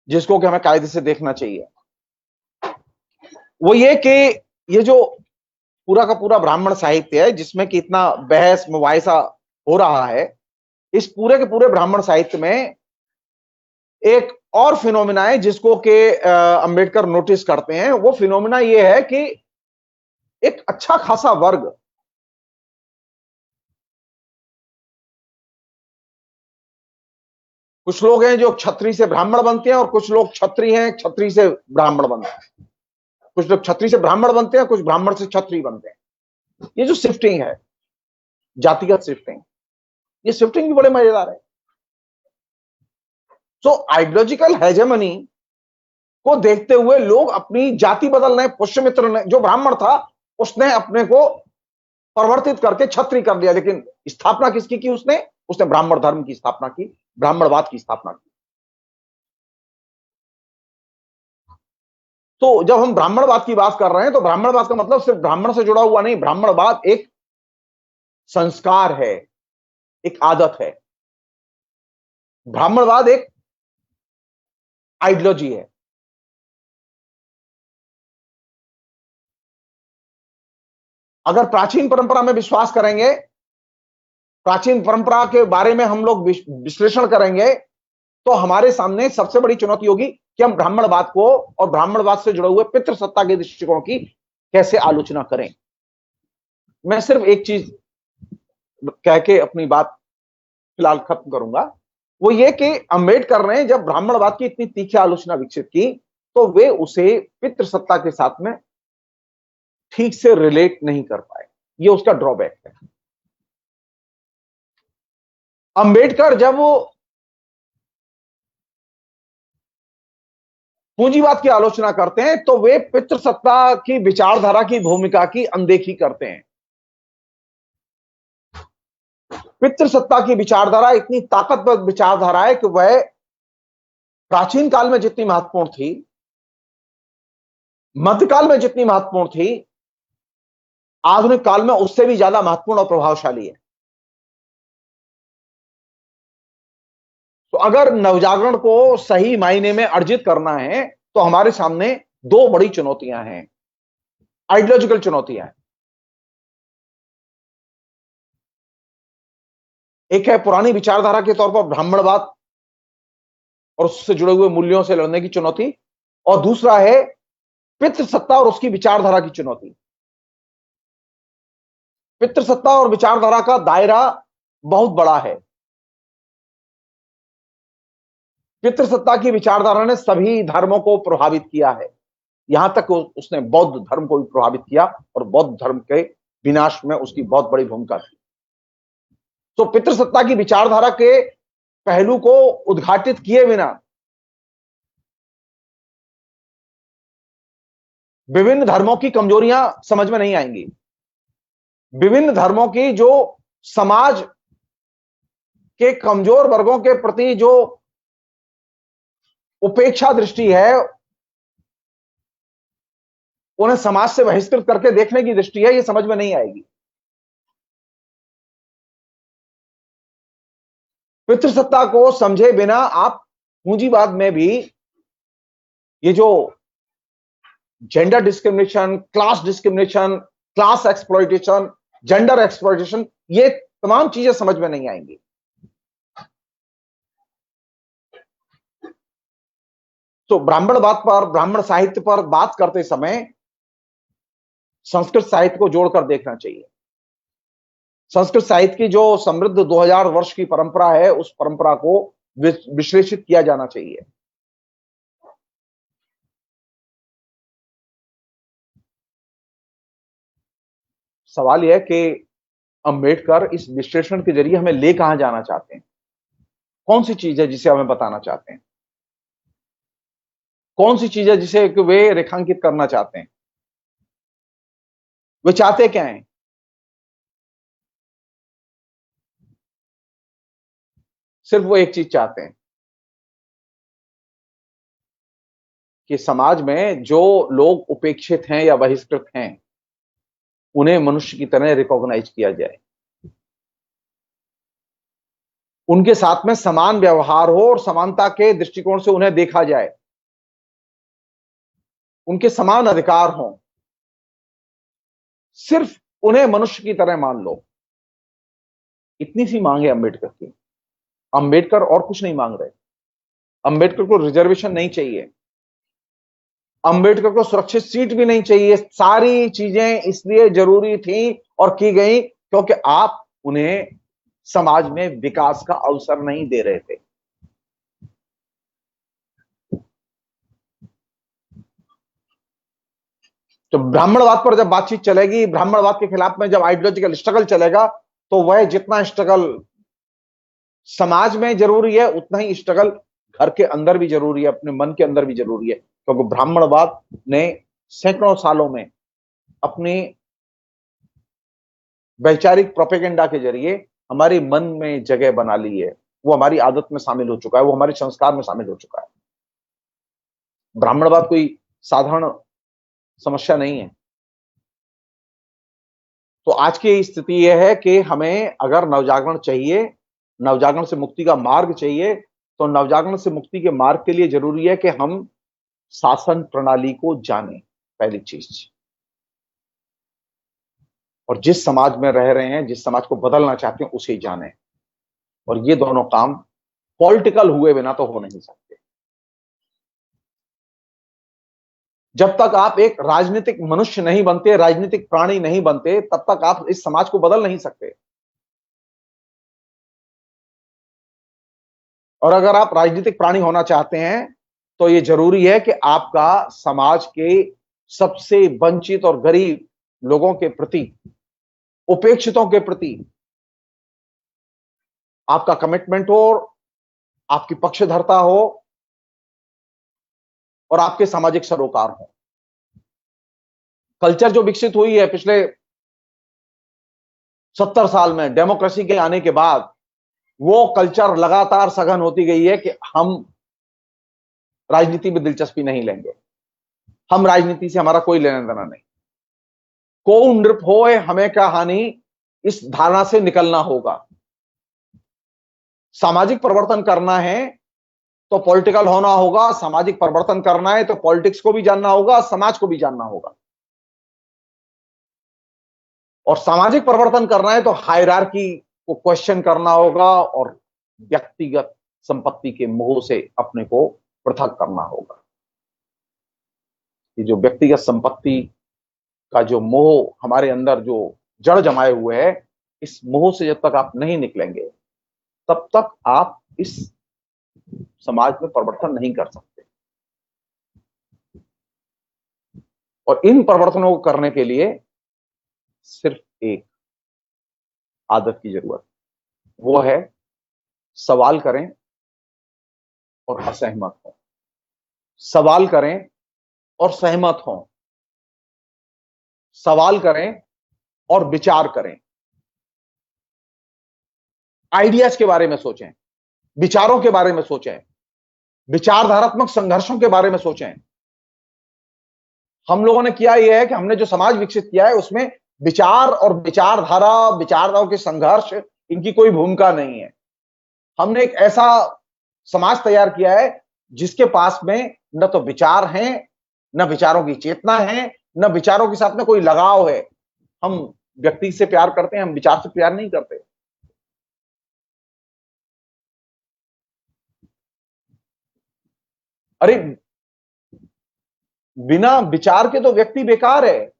जिसको कि हमें कायदे से देखना चाहिए, वो ये कि ये जो पूरा का पूरा ब्राह्मण साहित्य है, जिसमें कि इतना बहस मुबाहिसा हो रहा है, इस पूरे के पूरे ब्राह्मण साहित्य में एक और फिनोमिना है जिसको कि अंबेडकर नोटिस करते हैं। वो फिनोमिना ये है कि एक अच्छा खासा वर्ग, कुछ लोग हैं जो क्षत्रिय से ब्राह्मण बनते हैं और कुछ लोग क्षत्रिय हैं क्षत्रिय से ब्राह्मण बनते हैं, कुछ लोग क्षत्रिय से ब्राह्मण बनते हैं, कुछ ब्राह्मण से क्षत्रिय बनते हैं। ये जो शिफ्टिंग है, जातिगत शिफ्टिंग, ये शिफ्टिंग भी बड़े मजेदार है। सो आइडियोलॉजिकल हेजेमनी को देखते हुए लोग अपनी जाति बदल रहे हैं। पुष्यमित्र ने, जो ब्राह्मण था, उसने अपने को परिवर्तित करके क्षत्रिय कर लिया, लेकिन स्थापना किसकी की? उसने उसने ब्राह्मण धर्म की स्थापना की, ब्राह्मणवाद की स्थापना की। तो जब हम ब्राह्मणवाद की बात कर रहे हैं तो ब्राह्मणवाद का मतलब सिर्फ ब्राह्मण से जुड़ा हुआ नहीं, ब्राह्मणवाद एक संस्कार है, एक आदत है। ब्राह्मणवाद एक आइडियोलॉजी है। अगर प्राचीन परंपरा में विश्वास करेंगे, प्राचीन परंपरा के बारे में हम लोग विश्लेषण करेंगे, तो हमारे सामने सबसे बड़ी चुनौती होगी कि हम ब्राह्मणवाद को और ब्राह्मणवाद से जुड़े हुए पितृसत्ता के दृष्टिकोण की कैसे आलोचना करें। मैं सिर्फ एक चीज कह के अपनी बात फिलहाल खत्म करूंगा, वो ये कि अंबेडकर ने जब ब्राह्मणवाद की इतनी तीखी आलोचना विकसित की, तो वे उसे पितृसत्ता के साथ में ठीक से रिलेट नहीं कर पाए। ये उसका ड्रॉबैक है। अंबेडकर जब वो पूंजीवाद की आलोचना करते हैं तो वे पितृसत्ता की विचारधारा की भूमिका की अनदेखी करते हैं। पितृसत्ता की विचारधारा इतनी ताकतवर विचारधारा है कि वह प्राचीन काल में जितनी महत्वपूर्ण थी, मध्यकाल में जितनी महत्वपूर्ण थी, आधुनिक काल में उससे भी ज्यादा महत्वपूर्ण और प्रभावशाली है। तो अगर नवजागरण को सही मायने में अर्जित करना है तो हमारे सामने दो बड़ी चुनौतियां हैं, आइडियोलॉजिकल चुनौतियां हैं। एक है पुरानी विचारधारा के तौर पर ब्राह्मणवाद और उससे जुड़े हुए मूल्यों से लड़ने की चुनौती, और दूसरा है पितृसत्ता और उसकी विचारधारा की चुनौती। पितृसत्ता और विचारधारा का दायरा बहुत बड़ा है। पितृसत्ता की विचारधारा ने सभी धर्मों को प्रभावित किया है, यहां तक उसने बौद्ध धर्म को भी प्रभावित किया, और बौद्ध धर्म के विनाश में उसकी बहुत बड़ी भूमिका थी। तो पितृसत्ता की विचारधारा के पहलू को उद्घाटित किए बिना विभिन्न धर्मों की कमजोरियां समझ में नहीं आएंगी। विभिन्न धर्मों की जो समाज के कमजोर वर्गों के प्रति जो उपेक्षा दृष्टि है, उन्हें समाज से बहिष्कृत करके देखने की दृष्टि है, ये समझ में नहीं आएगी। पितृसत्ता को समझे बिना आप पूंजीवाद में भी ये जो gender discrimination, class discrimination, class exploitation, gender exploitation, ये तमाम चीजें समझ में नहीं आएंगी। तो ब्राह्मणवाद पर, ब्राह्मण साहित्य पर बात करते समय संस्कृत साहित्य को जोड़कर देखना चाहिए। संस्कृत साहित्य की जो समृद्ध 2000 वर्ष की परंपरा है, उस परंपरा को विश्लेषित किया जाना चाहिए। सवाल यह है कि अंबेडकर इस विश्लेषण के जरिए हमें ले कहां जाना चाहते हैं? कौन सी चीज है जिसे हमें बताना चाहते हैं? कौन सी चीज है जिसे वे रेखांकित करना चाहते हैं? वे चाहते क्या हैं? सिर्फ वो एक चीज चाहते हैं कि समाज में जो लोग उपेक्षित हैं या बहिष्कृत हैं, उन्हें मनुष्य की तरह रिकॉग्नाइज किया जाए, उनके साथ में समान व्यवहार हो और समानता के दृष्टिकोण से उन्हें देखा जाए, उनके समान अधिकार हों, सिर्फ उन्हें मनुष्य की तरह मान लो। इतनी सी मांग है अंबेडकर की। अंबेडकर और कुछ नहीं मांग रहे। अंबेडकर को रिजर्वेशन नहीं चाहिए, अंबेडकर को सुरक्षित सीट भी नहीं चाहिए। सारी चीजें इसलिए जरूरी थी और की गई क्योंकि आप उन्हें समाज में विकास का अवसर नहीं दे रहे थे। तो ब्राह्मणवाद पर जब बातचीत चलेगी, ब्राह्मणवाद के खिलाफ में जब आइडियोलॉजिकल स्ट्रगल चलेगा, तो वह जितना स्ट्रगल समाज में जरूरी है, उतना ही स्ट्रगल घर के अंदर भी जरूरी है, अपने मन के अंदर भी जरूरी है। क्योंकि ब्राह्मणवाद ने सैकड़ों सालों में अपनी वैचारिक प्रोपेगेंडा के जरिए हमारे मन में जगह बना ली है। वो हमारी आदत में शामिल हो चुका है, वो हमारे संस्कार में शामिल हो चुका है। ब्राह्मणवाद कोई साधारण समस्या नहीं है। तो आज की स्थिति यह है कि हमें अगर नवजागरण चाहिए, नवजागरण से मुक्ति का मार्ग चाहिए, तो नवजागरण से मुक्ति के मार्ग के लिए जरूरी है कि हम शासन प्रणाली को जानें, पहली चीज। और जिस समाज में रह रहे हैं, जिस समाज को बदलना चाहते हैं, उसे जानें। और ये दोनों काम पॉलिटिकल हुए बिना तो हो नहीं सकते। जब तक आप एक राजनीतिक मनुष्य नहीं बनते, राजनीतिक प्राणी नहीं बनते, तब तक आप इस समाज को बदल नहीं सकते। और अगर आप राजनीतिक प्राणी होना चाहते हैं, तो यह जरूरी है कि आपका समाज के सबसे वंचित और गरीब लोगों के प्रति, उपेक्षितों के प्रति आपका कमिटमेंट हो, आपकी पक्षधरता हो और आपके सामाजिक सरोकार हो। कल्चर जो विकसित हुई है पिछले 70 साल में डेमोक्रेसी के आने के बाद, वो कल्चर लगातार सघन होती गई है कि हम राजनीति में दिलचस्पी नहीं लेंगे, हम राजनीति से हमारा कोई लेना देना नहीं, कौन नृप होए हमें क्या हानि, इस धारणा से निकलना होगा। सामाजिक परिवर्तन करना है तो पॉलिटिकल होना होगा, सामाजिक परिवर्तन करना है तो पॉलिटिक्स को भी जानना होगा, समाज को भी जानना होगा। और सामाजिक परिवर्तन करना है तो हायरार्की को क्वेश्चन करना होगा और व्यक्तिगत संपत्ति के मोह से अपने को पृथक करना होगा। ये जो व्यक्तिगत संपत्ति का जो मोह हमारे अंदर जो जड़ जमाए हुए है, इस मोह से जब तक आप नहीं निकलेंगे, तब तक आप इस समाज में परिवर्तन नहीं कर सकते। और इन परिवर्तनों को करने के लिए सिर्फ एक आदत की जरूरत, वो है सवाल करें और असहमत हों। सवाल करें और सहमत हों। सवाल करें और विचार करें। आइडियाज के बारे में सोचें, विचारों के बारे में सोचें, विचारधारात्मक संघर्षों के बारे में सोचें। हम लोगों ने किया यह है कि हमने जो समाज विकसित किया है, उसमें विचार और विचारधारा, विचारधाराओं के संघर्ष, इनकी कोई भूमिका नहीं है। हमने एक ऐसा समाज तैयार किया है जिसके पास में न तो विचार हैं, न विचारों की चेतना है, न विचारों के साथ में कोई लगाव है। हम व्यक्ति से प्यार करते हैं, हम विचार से प्यार नहीं करते। अरे बिना विचार के तो व्यक्ति बेकार है।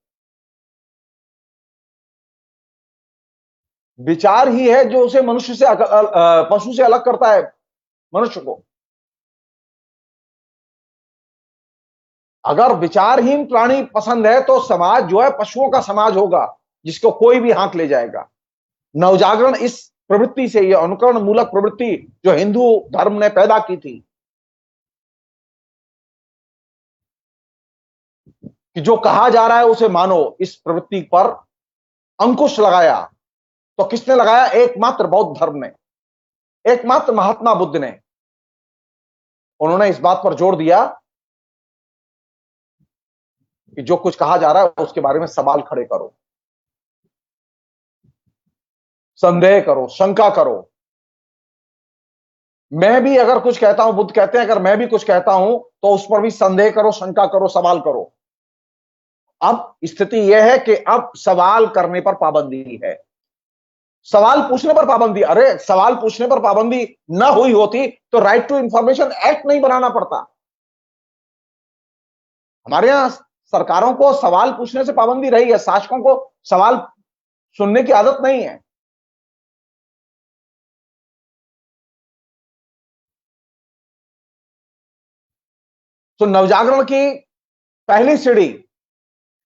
विचार ही है जो उसे मनुष्य से पशु से अलग करता है, मनुष्य को। अगर विचारहीन प्राणी पसंद है तो समाज जो है पशुओं का समाज होगा, जिसको कोई भी हाथ ले जाएगा। नवजागरण इस प्रवृत्ति से, ये अनुकरण मूलक प्रवृत्ति जो हिंदू धर्म ने पैदा की थी कि जो कहा जा रहा है उसे मानो, इस प्रवृत्ति पर अंकुश लगाया। तो किसने लगाया? एकमात्र बौद्ध धर्म ने, एकमात्र महात्मा बुद्ध ने। उन्होंने इस बात पर जोर दिया कि जो कुछ कहा जा रहा है उसके बारे में सवाल खड़े करो, संदेह करो, शंका करो। मैं भी अगर कुछ कहता हूं, बुद्ध कहते हैं, अगर मैं भी कुछ कहता हूं तो उस पर भी संदेह करो, शंका करो, सवाल करो। अब स्थिति यह है कि अब सवाल करने पर पाबंदी है, सवाल पूछने पर पाबंदी। अरे सवाल पूछने पर पाबंदी ना हुई होती तो राइट टू इंफॉर्मेशन एक्ट नहीं बनाना पड़ता। हमारे यहां सरकारों को सवाल पूछने से पाबंदी रही है, शासकों को सवाल सुनने की आदत नहीं है। तो नवजागरण की पहली सीढ़ी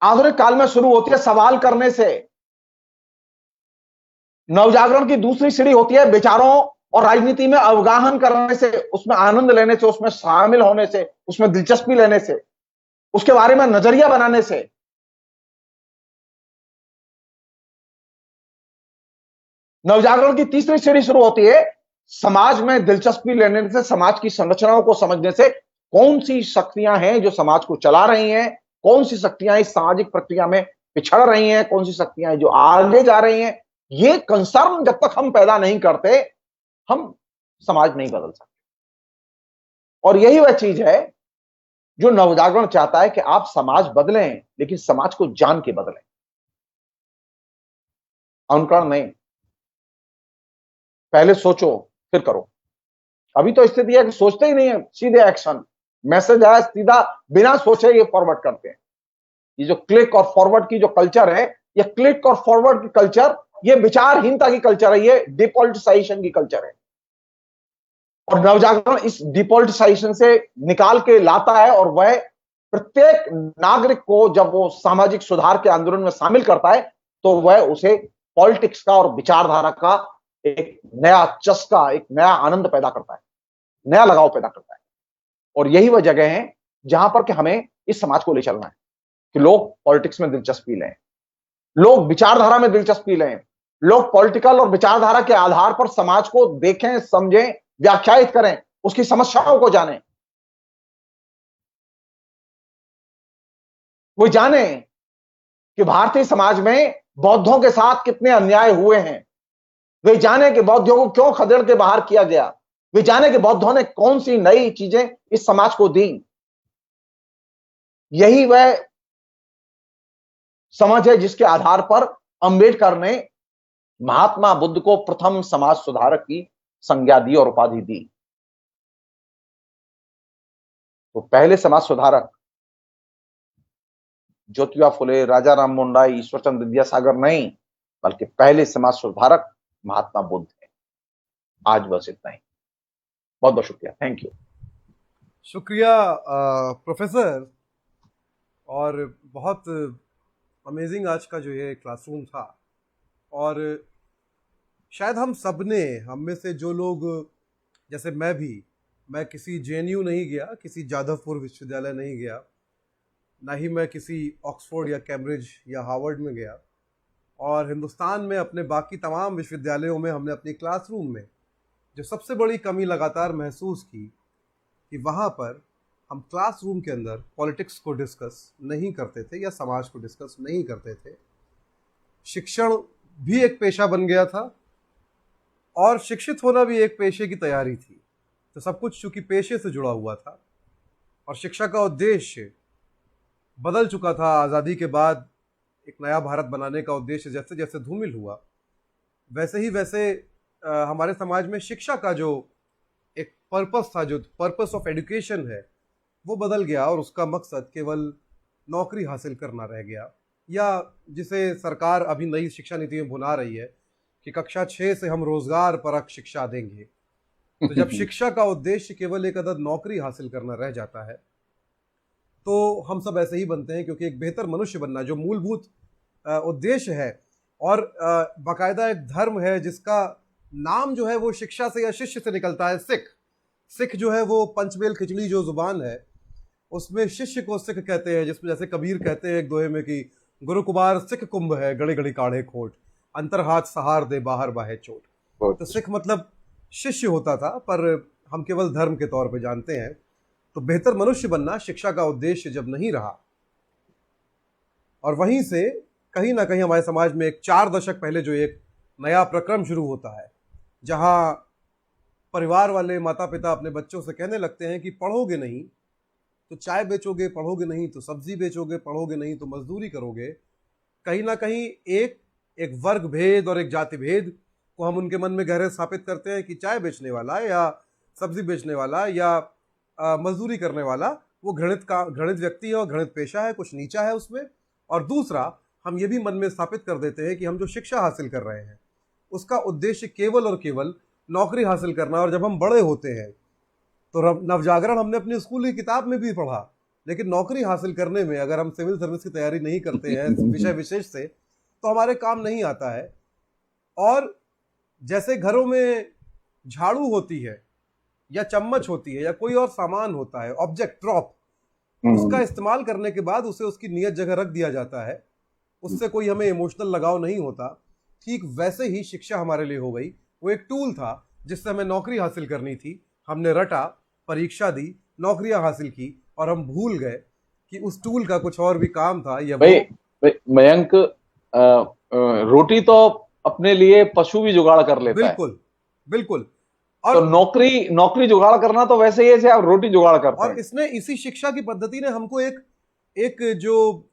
आधुनिक काल में शुरू होती है सवाल करने से। नवजागरण की दूसरी सीढ़ी होती है विचारों और राजनीति में अवगाहन करने से, उसमें आनंद लेने से, उसमें शामिल होने से, उसमें दिलचस्पी लेने से, उसके बारे में नजरिया बनाने से। नवजागरण की तीसरी सीढ़ी शुरू होती है समाज में दिलचस्पी लेने से, समाज की संरचनाओं को समझने से। कौन सी शक्तियां हैं जो समाज को चला रही हैं, कौन सी शक्तियां इस सामाजिक प्रक्रिया में पिछड़ रही हैं, कौन सी शक्तियां हैं जो आगे जा रही हैं। ये कंसर्न जब तक हम पैदा नहीं करते, हम समाज नहीं बदल सकते। और यही वह चीज है जो नवजागरण चाहता है कि आप समाज बदलें, लेकिन समाज को जान के बदलें, अनुकरण नहीं। पहले सोचो फिर करो। अभी तो स्थिति है कि सोचते ही नहीं है, सीधे एक्शन, मैसेज आया सीधा बिना सोचे ये फॉरवर्ड करते हैं। ये जो क्लिक और फॉरवर्ड की जो कल्चर है, ये क्लिक और फॉरवर्ड की कल्चर, ये विचारहीनता की कल्चर है, ये डिपॉलिटिसाइजेशन की कल्चर है। और नवजागरण इस डिपॉलिटिसाइजेशन से निकाल के लाता है, और वह प्रत्येक नागरिक को जब वो सामाजिक सुधार के आंदोलन में शामिल करता है तो वह उसे पॉलिटिक्स का और विचारधारा का एक नया चस्का, एक नया आनंद पैदा करता है, नया लगाव पैदा करता है। और यही वह जगह है जहां पर कि हमें इस समाज को ले चलना है कि लोग पॉलिटिक्स में दिलचस्पी लें, लोग विचारधारा में दिलचस्पी लें, लोग पॉलिटिकल और विचारधारा के आधार पर समाज को देखें, समझें, व्याख्यायित करें, उसकी समस्याओं को जानें। वो जाने कि भारतीय समाज में बौद्धों के साथ कितने अन्याय हुए हैं, वे जाने कि बौद्धों को क्यों खदेड़ के बाहर किया गया, वे जाने कि बौद्धों ने कौन सी नई चीजें इस समाज को दी। यही वह समझ है जिसके आधार पर अंबेडकर ने महात्मा बुद्ध को प्रथम समाज सुधारक की संज्ञा दी और उपाधि दी। तो पहले समाज सुधारक ज्योतिबा फुले, राजा राम मोहन राय, ईश्वरचंद्र विद्यासागर नहीं, बल्कि पहले समाज सुधारक महात्मा बुद्ध है। आज बस इतना ही। बहुत बहुत शुक्रिया, थैंक यू। शुक्रिया प्रोफेसर। और बहुत अमेजिंग आज का जो ये क्लासरूम था। और शायद हम में से जो लोग, जैसे मैं किसी जेएनयू नहीं गया, किसी जादवपुर विश्वविद्यालय नहीं गया, ना ही मैं किसी ऑक्सफोर्ड या कैम्ब्रिज या हार्वर्ड में गया। और हिंदुस्तान में अपने बाकी तमाम विश्वविद्यालयों में हमने अपनी क्लासरूम में जो सबसे बड़ी कमी लगातार महसूस की कि वहाँ पर हम क्लासरूम के अंदर पॉलिटिक्स को डिस्कस नहीं करते थे या समाज को डिस्कस नहीं करते थे। शिक्षण भी एक पेशा बन गया था और शिक्षित होना भी एक पेशे की तैयारी थी। तो सब कुछ चूंकि पेशे से जुड़ा हुआ था और शिक्षा का उद्देश्य बदल चुका था। आज़ादी के बाद एक नया भारत बनाने का उद्देश्य जैसे जैसे धूमिल हुआ, वैसे हमारे समाज में शिक्षा का जो एक पर्पस था, जो पर्पस ऑफ एजुकेशन है, वो बदल गया और उसका मकसद केवल नौकरी हासिल करना रह गया, या जिसे सरकार अभी नई शिक्षा नीति में बुला रही है कि कक्षा 6 से हम रोजगार परक शिक्षा देंगे। तो जब शिक्षा का उद्देश्य केवल एक अदद नौकरी हासिल करना रह जाता है तो हम सब ऐसे ही बनते हैं, क्योंकि एक बेहतर मनुष्य बनना जो मूलभूत उद्देश्य है और बाकायदा एक धर्म है जिसका नाम जो है वो शिक्षा से या शिष्य से निकलता है, सिख। सिख जो है वो पंचमेल खिचड़ी जो जुबान है उसमें शिष्य को सिख कहते हैं, जिसमें जैसे कबीर कहते हैं एक दोहे में कि गुरु कुमार सिख कुंभ है, गड़ी गड़ी काढ़े खोट, अंतर हाथ सहार दे बाहर बाहे चोट। तो सिख मतलब शिष्य होता था, पर हम केवल धर्म के तौर पे जानते हैं। तो बेहतर मनुष्य बनना शिक्षा का उद्देश्य जब नहीं रहा, और वहीं से कहीं ना कहीं हमारे समाज में एक 4 दशक पहले जो एक नया प्रक्रम शुरू होता है, जहां परिवार वाले माता पिता अपने बच्चों से कहने लगते हैं कि पढ़ोगे नहीं तो चाय बेचोगे, पढ़ोगे नहीं तो सब्जी बेचोगे, पढ़ोगे नहीं तो मजदूरी करोगे। कहीं ना कहीं एक वर्ग भेद और एक जाति भेद को हम उनके मन में गहरे स्थापित करते हैं कि चाय बेचने वाला या सब्जी बेचने वाला या मजदूरी करने वाला वो घृणित व्यक्ति है और घृणित पेशा है, कुछ नीचा है उसमें। और दूसरा, हम ये भी मन में स्थापित कर देते हैं कि हम जो शिक्षा हासिल कर रहे हैं उसका उद्देश्य केवल और केवल नौकरी हासिल करना। और जब हम बड़े होते हैं तो नवजागरण हमने अपनी स्कूल की किताब में भी पढ़ा, लेकिन नौकरी हासिल करने में अगर हम सिविल सर्विस की तैयारी नहीं करते हैं विषय विशेष से, तो हमारे काम नहीं आता है। और जैसे घरों में झाड़ू होती है या चम्मच होती है या कोई और सामान होता है, ऑब्जेक्ट ड्रॉप, उसका इस्तेमाल करने के बाद उसे उसकी नियत जगह रख दिया जाता है, उससे कोई हमें इमोशनल लगाव नहीं होता। ठीक वैसे ही शिक्षा हमारे लिए हो गई। वो एक टूल था जिससे हमें नौकरी हासिल करनी थी, हमने रटा, परीक्षा दी, नौकरियां हासिल की, और हम भूल गए कि उस टूल का कुछ और भी काम था। ये मयंक, रोटी तो अपने लिए पशु भी जुगाड़ कर लेता है। बिल्कुल बिल्कुल। और तो नौकरी जुगाड़ करना तो वैसे ही है जैसे आप रोटी जुगाड़ करते हैं। और इसने, इसी शिक्षा की पद्धति ने हमको एक जो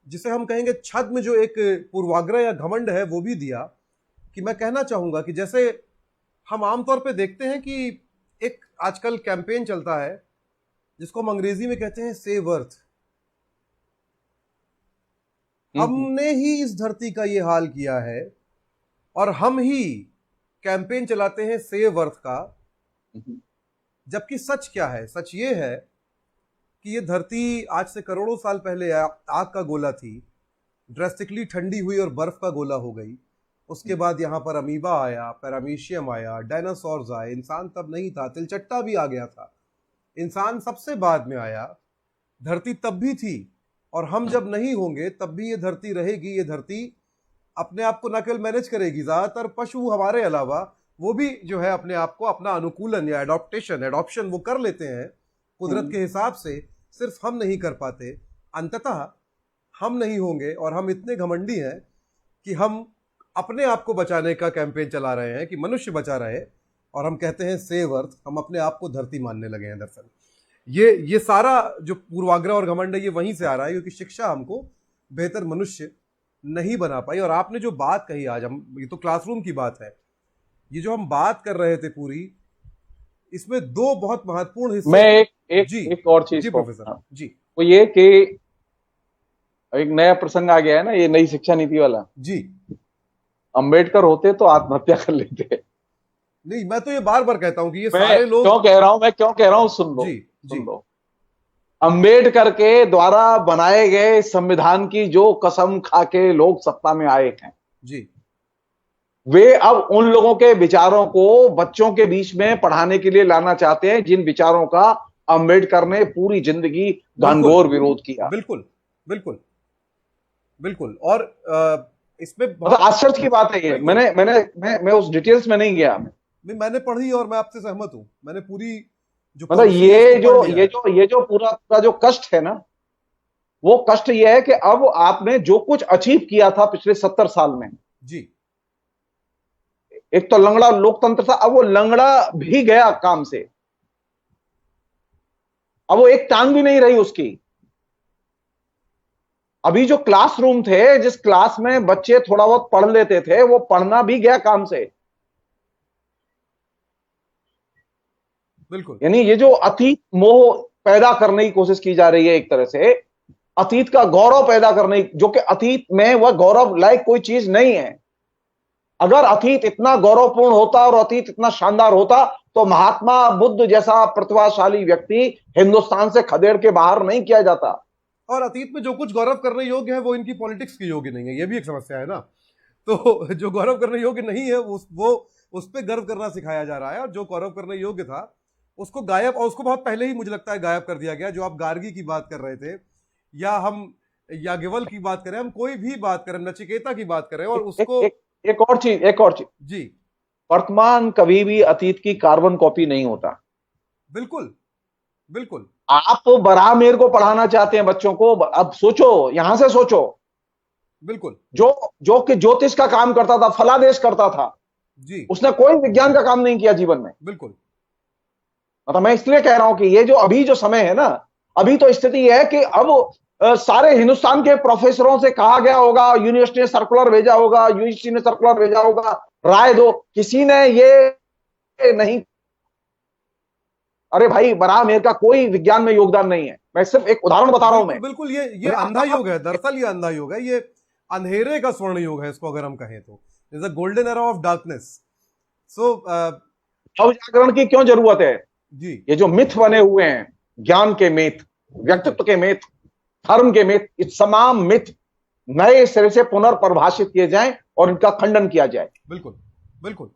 जिसे हम कहेंगे छद्म, जो एक पूर्वाग्रह या घमंड है, वो भी दिया। कि मैं कहना चाहूंगा कि जैसे हम आमतौर पे देखते हैं कि एक आजकल कैंपेन चलता है जिसको हम अंग्रेजी में कहते हैं सेव अर्थ। हमने ही इस धरती का ये हाल किया है और हम ही कैंपेन चलाते हैं सेव अर्थ का। जबकि सच क्या है? सच ये है कि ये धरती आज से करोड़ों साल पहले आग का गोला थी, ड्रेस्टिकली ठंडी हुई और बर्फ का गोला हो गई। उसके बाद यहाँ पर अमीबा आया, पैरामीशियम आया, डायनासोर्स आए। इंसान तब नहीं था, तिलचट्टा भी आ गया था। इंसान सबसे बाद में आया। धरती तब भी थी, और हम जब नहीं होंगे तब भी ये धरती रहेगी। ये धरती अपने आप को न केवल मैनेज करेगी, ज्यादातर पशु हमारे अलावा वो भी जो है अपने आप को, अपना अनुकूलन या एडॉप्शन वो कर लेते हैं कुदरत के हिसाब से। सिर्फ हम नहीं कर पाते। अंततः हम नहीं होंगे, और हम इतने घमंडी हैं कि हम अपने आप को बचाने का कैंपेन चला रहे हैं कि मनुष्य बचा रहे, और हम कहते हैं सेव अर्थ। हम अपने आप को धरती मानने लगे हैं। दरअसल ये सारा जो पूर्वाग्रह और घमंड है, ये वहीं से आ रहा है, क्योंकि शिक्षा हमको बेहतर मनुष्य नहीं बना पाई। और आपने जो बात कही आज, हम, ये तो क्लासरूम की बात है, ये जो हम बात कर रहे थे पूरी, इसमें 2 बहुत महत्वपूर्ण हिस्से। मैं एक और चीज, जी प्रोफेसर जी, वो ये कि एक नया प्रसंग आ गया है ना, ये नई शिक्षा नीति वाला जी। अंबेडकर होते तो आत्महत्या कर लेते। नहीं, मैं तो ये बार बार कहता हूं कि ये सारे लोग, मैं क्यों कह रहा हूं, सुन लो। जी जी। सुन लो, अंबेडकर के द्वारा बनाए गए संविधान की जो कसम खा के लोग सत्ता में आए हैं जी, वे अब उन लोगों के विचारों को बच्चों के बीच में पढ़ाने के लिए लाना चाहते हैं जिन विचारों का अंबेडकर ने पूरी जिंदगी घनघोर विरोध किया। बिल्कुल बिल्कुल बिल्कुल। और इसमें मतलब आश्चर्य की बात है ये। मैं उस डिटेल्स में नहीं गया। मैंने पढ़ी और मैं आपसे सहमत हूं। मैंने पूरी जो, मतलब ये जो पूरा जो कष्ट है ना, वो कष्ट ये है कि अब आपने जो कुछ अचीव किया था पिछले 70 साल में जी, एक तो लंगड़ा लोकतंत्र था, अब वो लंगड़ा भी गया काम से। अब वो एक टांग भी नहीं रही उसकी। अभी जो क्लासरूम थे, जिस क्लास में बच्चे थोड़ा बहुत पढ़ लेते थे, वो पढ़ना भी गया काम से। बिल्कुल। यानी ये जो अतीत मोह पैदा करने की कोशिश की जा रही है, एक तरह से अतीत का गौरव पैदा करने, जो कि अतीत में वह गौरव लायक कोई चीज नहीं है। अगर अतीत इतना गौरवपूर्ण होता और अतीत इतना शानदार होता तो महात्मा बुद्ध जैसा प्रतिभाशाली व्यक्ति हिंदुस्तान से खदेड़ के बाहर नहीं किया जाता। और अतीत में जो कुछ गौरव करने योग्य है वो इनकी पॉलिटिक्स के योग्य नहीं है, ये भी एक समस्या है ना। तो जो गौरव करने योग्य नहीं है वो उस पर गर्व करना सिखाया जा रहा है, और जो गौरव करने योग्य था उसको गायब, और उसको बहुत पहले ही मुझे लगता है गायब कर दिया गया। जो आप गार्गी की बात कर रहे थे, या हम याज्ञवल्क्य की बात करें, हम कोई भी बात करें, नचिकेता की बात करें, और उसको एक और चीज जी वर्तमान कभी भी अतीत की कार्बन कॉपी नहीं होता। बिल्कुल बिल्कुल आप बरामेर को पढ़ाना चाहते हैं बच्चों को, अब सोचो, यहां से सोचो। बिल्कुल जो जो कि ज्योतिष का काम करता था, फलादेश करता था, जी उसने कोई विज्ञान का काम नहीं किया जीवन में। बिल्कुल मतलब मैं इसलिए कह रहा हूं कि ये जो अभी जो समय है ना, अभी तो स्थिति है कि अब सारे हिंदुस्तान के प्रोफेसरों से कहा गया होगा, यूनिवर्सिटी ने सर्कुलर भेजा होगा, यूजीसी ने सर्कुलर भेजा होगा, राय दो, किसी ने ये नहीं। अरे भाई, बरामेर का कोई विज्ञान में योगदान नहीं है। मैं सिर्फ एक उदाहरण बता रहा हूं। बिल्कुल मैं बिल्कुल ये अंधा योग है, दरअसल ये अंधा योग है, ये अंधेरे का स्वर्ण योग है, इसको अगर हम कहें तो is a golden era of darkness. So नव जागरण की क्यों जरूरत है? जी ये जो मिथ बने हुए हैं, ज्ञान के मिथ, व्यक्तित्व के मिथ, धर्म के मिथ, ये तमाम मिथ नए सिरे से पुनर्परिभाषित किए जाएं और इनका खंडन किया जाए। बिल्कुल बिल्कुल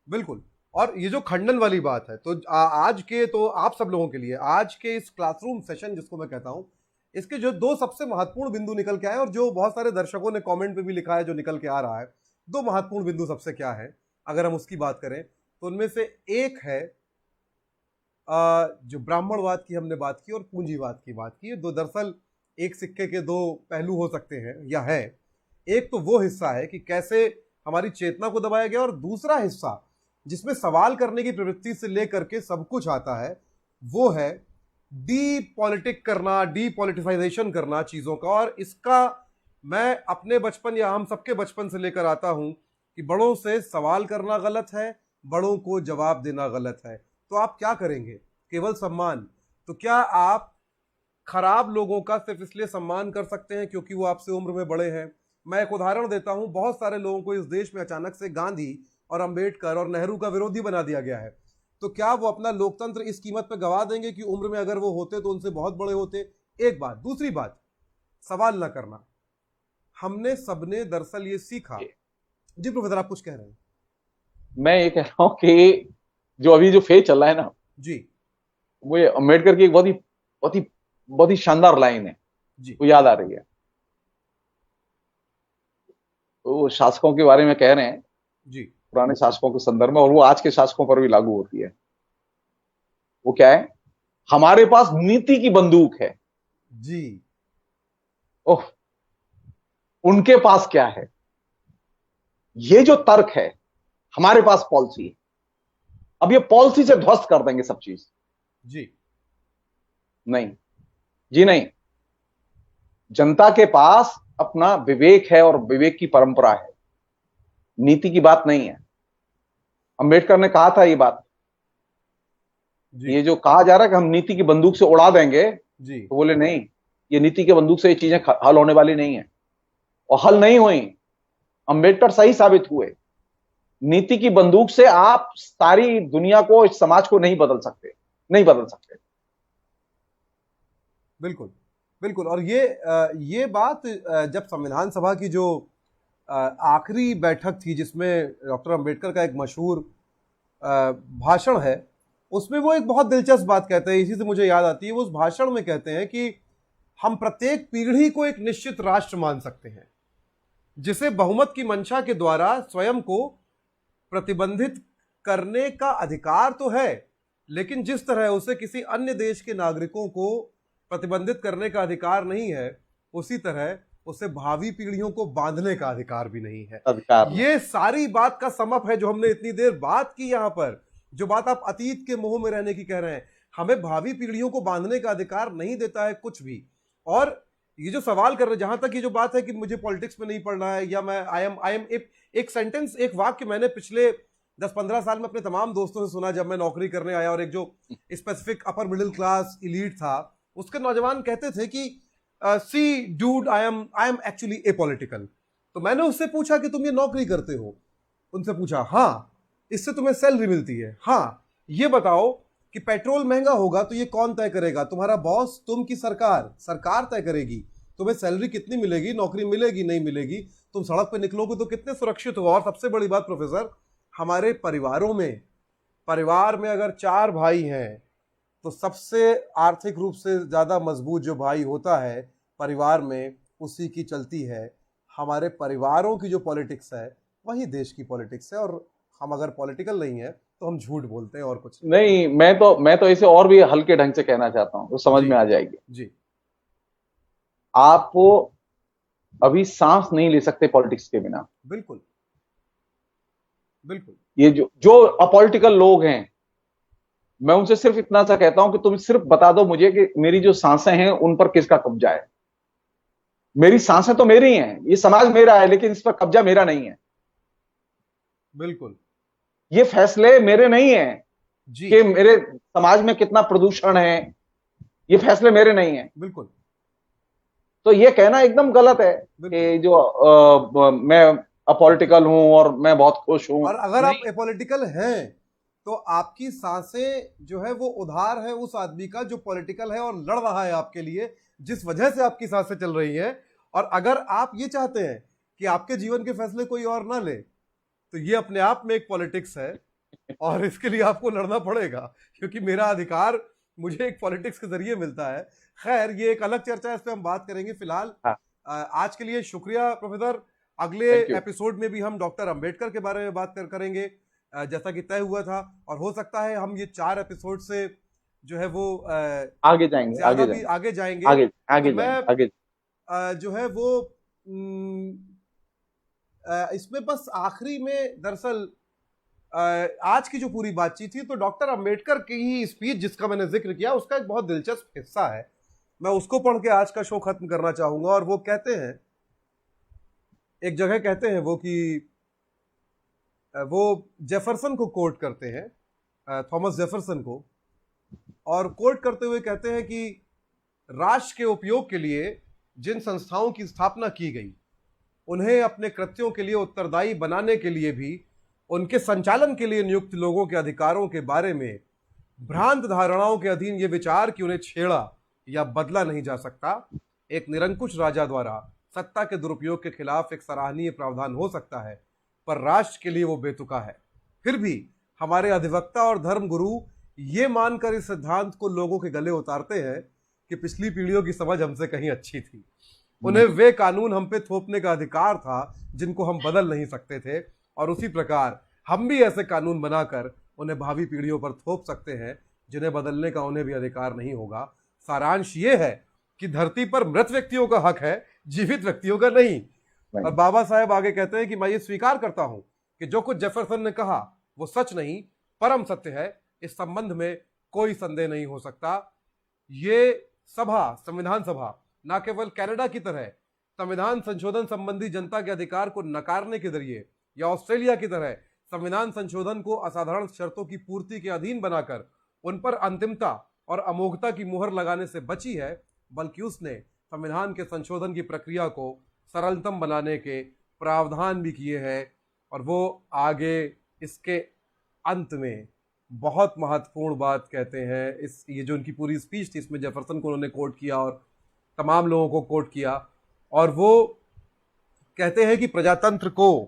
बिल्कुल। और ये जो खंडन वाली बात है, तो आज के, तो आप सब लोगों के लिए आज के इस क्लासरूम सेशन जिसको मैं कहता हूं, इसके जो दो सबसे महत्वपूर्ण बिंदु निकल के आए, और जो बहुत सारे दर्शकों ने कमेंट पे भी लिखा है जो निकल के आ रहा है, दो महत्वपूर्ण बिंदु सबसे क्या है अगर हम उसकी बात करें, तो उनमें से एक है जो ब्राह्मणवाद की हमने बात की और पूंजीवाद की बात की। दो दरअसल एक सिक्के के दो पहलू हो सकते हैं, या है। एक तो वो हिस्सा है कि कैसे हमारी चेतना को दबाया गया, और दूसरा हिस्सा जिसमें सवाल करने की प्रवृत्ति से लेकर के सब कुछ आता है, वो है डीपॉलिटिक करना, डीपॉलिटिसाइजेशन करना चीजों का। और इसका मैं अपने बचपन या हम सबके बचपन से लेकर आता हूं कि बड़ों से सवाल करना गलत है, बड़ों को जवाब देना गलत है। तो आप क्या करेंगे? केवल सम्मान? तो क्या आप खराब लोगों का सिर्फ इसलिए सम्मान कर सकते हैं क्योंकि वो आपसे उम्र में बड़े हैं? मैं एक उदाहरण देता हूं, बहुत सारे लोगों को इस देश में अचानक से गांधी और अंबेडकर और नेहरू का विरोधी बना दिया गया है। तो क्या वो अपना लोकतंत्र इस कीमत पर गवा देंगे कि उम्र में अगर वो होते तो उनसे बहुत बड़े होते? एक बात। दूसरी बात, सवाल ना करना। हमने सबने दरअसल ये सीखा। जी प्रोफेसर, आप कुछ कह रहे हैं? मैं ये कह रहा हूं कि जो अभी जो फेज चल रहा है ना, जी वो ये अम्बेडकर की एक बहुत ही शानदार लाइन है, जी वो याद आ रही है। तो वो शासकों के बारे में कह रहे हैं, जी पुराने शासकों के संदर्भ में, और वो आज के शासकों पर भी लागू होती है। वो क्या है? हमारे पास नीति की बंदूक है। जी ओह, उनके पास क्या है? ये जो तर्क है, हमारे पास पॉलिसी है। अब ये पॉलिसी से ध्वस्त कर देंगे सब चीज। जी नहीं जी, नहीं। जनता के पास अपना विवेक है और विवेक की परंपरा है, नीति की बात नहीं है। अंबेडकर ने कहा था ये बात। जी ये जो कहा जा रहा है कि हम नीति की बंदूक से उड़ा देंगे, जी तो बोले नहीं, ये नीति की बंदूक से ये चीजें हल होने वाली नहीं है, और हल नहीं हुई। अंबेडकर सही साबित हुए। नीति की बंदूक से आप सारी दुनिया को, इस समाज को नहीं बदल सकते, नहीं बदल सकते। बिल्कुल बिल्कुल। और ये बात जब संविधान सभा की जो आखिरी बैठक थी जिसमें डॉक्टर अंबेडकर का एक मशहूर भाषण है, उसमें वो एक बहुत दिलचस्प बात कहते हैं, इसी से मुझे याद आती है। वो उस भाषण में कहते हैं कि हम प्रत्येक पीढ़ी को एक निश्चित राष्ट्र मान सकते हैं जिसे बहुमत की मंशा के द्वारा स्वयं को प्रतिबंधित करने का अधिकार तो है, लेकिन जिस तरह उसे किसी अन्य देश के नागरिकों को प्रतिबंधित करने का अधिकार नहीं है, उसी तरह उसे भावी पीढ़ियों को बांधने का अधिकार भी नहीं है। अधिकार ये सारी बात का समअप है जो हमने इतनी देर बात की। यहां पर जो बात आप अतीत के मोह में रहने की कह रहे हैं, हमें भावी पीढ़ियों को बांधने का अधिकार नहीं देता है कुछ भी। और ये जो सवाल कर रहे, जहां तक ये जो बात है कि मुझे पॉलिटिक्स में नहीं पढ़ना है, या मैं आई एम एक सेंटेंस, एक वाक्य मैंने पिछले 10-15 साल में अपने तमाम दोस्तों से सुना जब मैं नौकरी करने आया, और एक जो specific upper middle class elite था, उसके नौजवान कहते थे कि सी dude, I am actually apolitical. तो मैंने उससे पूछा कि तुम ये नौकरी करते हो? उनसे पूछा, हाँ। इससे तुम्हें सैलरी मिलती है? हाँ। ये बताओ कि पेट्रोल महंगा होगा तो ये कौन तय करेगा? तुम्हारा बॉस, तुम की सरकार? सरकार तय करेगी। तुम्हें सैलरी कितनी मिलेगी, नौकरी मिलेगी नहीं मिलेगी, तुम सड़क पे निकलोगे तो कितने सुरक्षित हो। और सबसे बड़ी बात प्रोफेसर, हमारे परिवार में अगर 4 भाई हैं तो सबसे आर्थिक रूप से ज्यादा मजबूत जो भाई होता है परिवार में, उसी की चलती है। हमारे परिवारों की जो पॉलिटिक्स है वही देश की पॉलिटिक्स है। और हम अगर पॉलिटिकल नहीं है तो हम झूठ बोलते हैं और कुछ नहीं। नहीं, मैं तो इसे और भी हल्के ढंग से कहना चाहता हूं, तो समझ जी में आ जाएगी। जी। आप अभी सांस नहीं ले सकते पॉलिटिक्स के बिना। बिल्कुल बिल्कुल। ये जो जो अपॉलिटिकल लोग हैं, मैं उनसे सिर्फ इतना सा कहता हूं कि तुम सिर्फ बता दो मुझे कि मेरी जो सांसें हैं उन पर किसका कब्जा है। मेरी सांसें तो मेरी हैं, ये समाज मेरा है, लेकिन इस पर कब्जा मेरा नहीं है। बिल्कुल। ये फैसले मेरे नहीं हैं जी। कि मेरे समाज में कितना प्रदूषण है, ये फैसले मेरे नहीं हैं। बिल्कुल तो ये कहना एकदम गलत है बिल्कुल। कि जो मैं अपॉलिटिकल हूं और मैं बहुत खुश हूं। और अगर आप नहीं, एपॉलिटिकल हैं तो आपकी सांसें जो है वो उधार है उस आदमी का जो पॉलिटिकल है और लड़ रहा है आपके लिए, जिस वजह से आपकी सांसें चल रही हैं। और अगर आप ये चाहते हैं कि आपके जीवन के फैसले कोई और ना ले, तो ये अपने आप में एक पॉलिटिक्स है। और इसके लिए आपको लड़ना पड़ेगा, क्योंकि मेरा अधिकार मुझे एक पॉलिटिक्स के जरिए मिलता है। खैर, ये एक अलग चर्चा है, इस पे हम बात करेंगे। फिलहाल हाँ, आज के लिए शुक्रिया प्रोफेसर। अगले थैंक यू। एपिसोड में भी हम डॉक्टर अंबेडकर के बारे में बात करेंगे, जैसा कि तय हुआ था। और हो सकता है हम ये 4 एपिसोड से जो है वो आगे जाएंगे, ज्यादा आगे भी जाएंगे, आगे जाएंगे। आगे तो आगे मैं जाएंगे, आगे। जो है वो इसमें बस आखिरी में दरअसल आज की जो पूरी बातचीत थी, तो डॉक्टर अंबेडकर की ही स्पीच जिसका मैंने जिक्र किया, उसका एक बहुत दिलचस्प हिस्सा है। मैं उसको पढ़ के आज का शो खत्म करना चाहूंगा। और वो कहते हैं, एक जगह कहते हैं वो कि वो जेफरसन को कोट करते हैं, थॉमस जेफरसन को। और कोट करते हुए कहते हैं कि राष्ट्र के उपयोग के लिए जिन संस्थाओं की स्थापना की गई, उन्हें अपने कृत्यों के लिए उत्तरदायी बनाने के लिए भी उनके संचालन के लिए नियुक्त लोगों के अधिकारों के बारे में भ्रांत धारणाओं के अधीन ये विचार कि उन्हें छेड़ा या बदला नहीं जा सकता, एक निरंकुश राजा द्वारा सत्ता के दुरुपयोग के खिलाफ एक सराहनीय प्रावधान हो सकता है, पर राष्ट्र के लिए वो बेतुका है। फिर भी हमारे अधिवक्ता और धर्म गुरु ये मानकर इस सिद्धांत को लोगों के गले उतारते हैं कि पिछली पीढ़ियों की समझ हमसे कहीं अच्छी थी। उन्हें वे कानून हम पे थोपने का अधिकार था जिनको हम बदल नहीं सकते थे, और उसी प्रकार हम भी ऐसे कानून बनाकर उन्हें भावी पीढ़ियों पर थोप सकते हैं जिन्हें बदलने का उन्हें भी अधिकार नहीं होगा। सारांश ये है कि धरती पर मृत व्यक्तियों का हक है, जीवित व्यक्तियों का नहीं। और बाबा साहेब आगे कहते हैं कि मैं ये स्वीकार करता हूं कि जो कुछ जेफरसन ने कहा वो सच नहीं, परम सत्य है। इस संबंध में कोई संदेह नहीं हो सकता। ये सभा, संविधान सभा, न केवल कनाडा की तरह संविधान संशोधन संबंधी जनता के अधिकार को नकारने के जरिए या ऑस्ट्रेलिया की तरह संविधान संशोधन को असाधारण शर्तों की पूर्ति के अधीन बनाकर उन पर अंतिमता और अमोघता की मुहर लगाने से बची है, बल्कि उसने संविधान के संशोधन की प्रक्रिया को सरलतम बनाने के प्रावधान भी किए हैं। और वो आगे इसके अंत में बहुत महत्वपूर्ण बात कहते हैं। इस ये जो उनकी पूरी स्पीच थी, इसमें जेफरसन को उन्होंने कोट किया और तमाम लोगों को कोट किया। और वो कहते हैं कि प्रजातंत्र को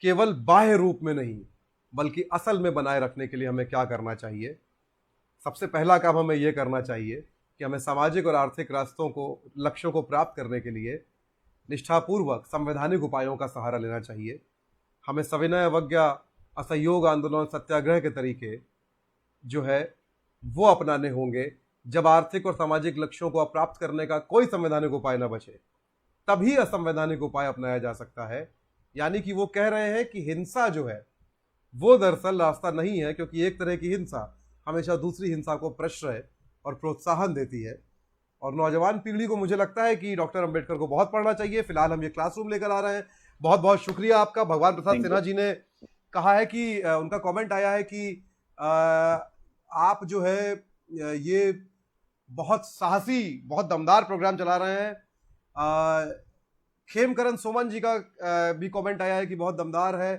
केवल बाह्य रूप में नहीं बल्कि असल में बनाए रखने के लिए हमें क्या करना चाहिए। सबसे पहला काम हमें यह करना चाहिए कि हमें सामाजिक और आर्थिक रास्तों को, लक्ष्यों को प्राप्त करने के लिए निष्ठापूर्वक संवैधानिक उपायों का सहारा लेना चाहिए। हमें सविनय अवज्ञा, असहयोग आंदोलन, सत्याग्रह के तरीके जो है वो अपनाने होंगे। जब आर्थिक और सामाजिक लक्ष्यों को प्राप्त करने का कोई संवैधानिक उपाय न बचे, तभी असंवैधानिक उपाय अपनाया जा सकता है। यानी कि वो कह रहे हैं कि हिंसा जो है वो दरअसल रास्ता नहीं है, क्योंकि एक तरह की हिंसा हमेशा दूसरी हिंसा को प्रश्रय और प्रोत्साहन देती है। और नौजवान पीढ़ी को मुझे लगता है कि डॉक्टर अंबेडकर को बहुत पढ़ना चाहिए। फिलहाल हम ये क्लासरूम लेकर आ रहे हैं। बहुत बहुत शुक्रिया आपका। भगवान प्रसाद सिन्हा जी ने कहा है कि उनका कमेंट आया है कि आप जो है ये बहुत साहसी, बहुत दमदार प्रोग्राम चला रहे हैं। खेमकरण सोमन जी का भी कमेंट आया है कि बहुत दमदार है।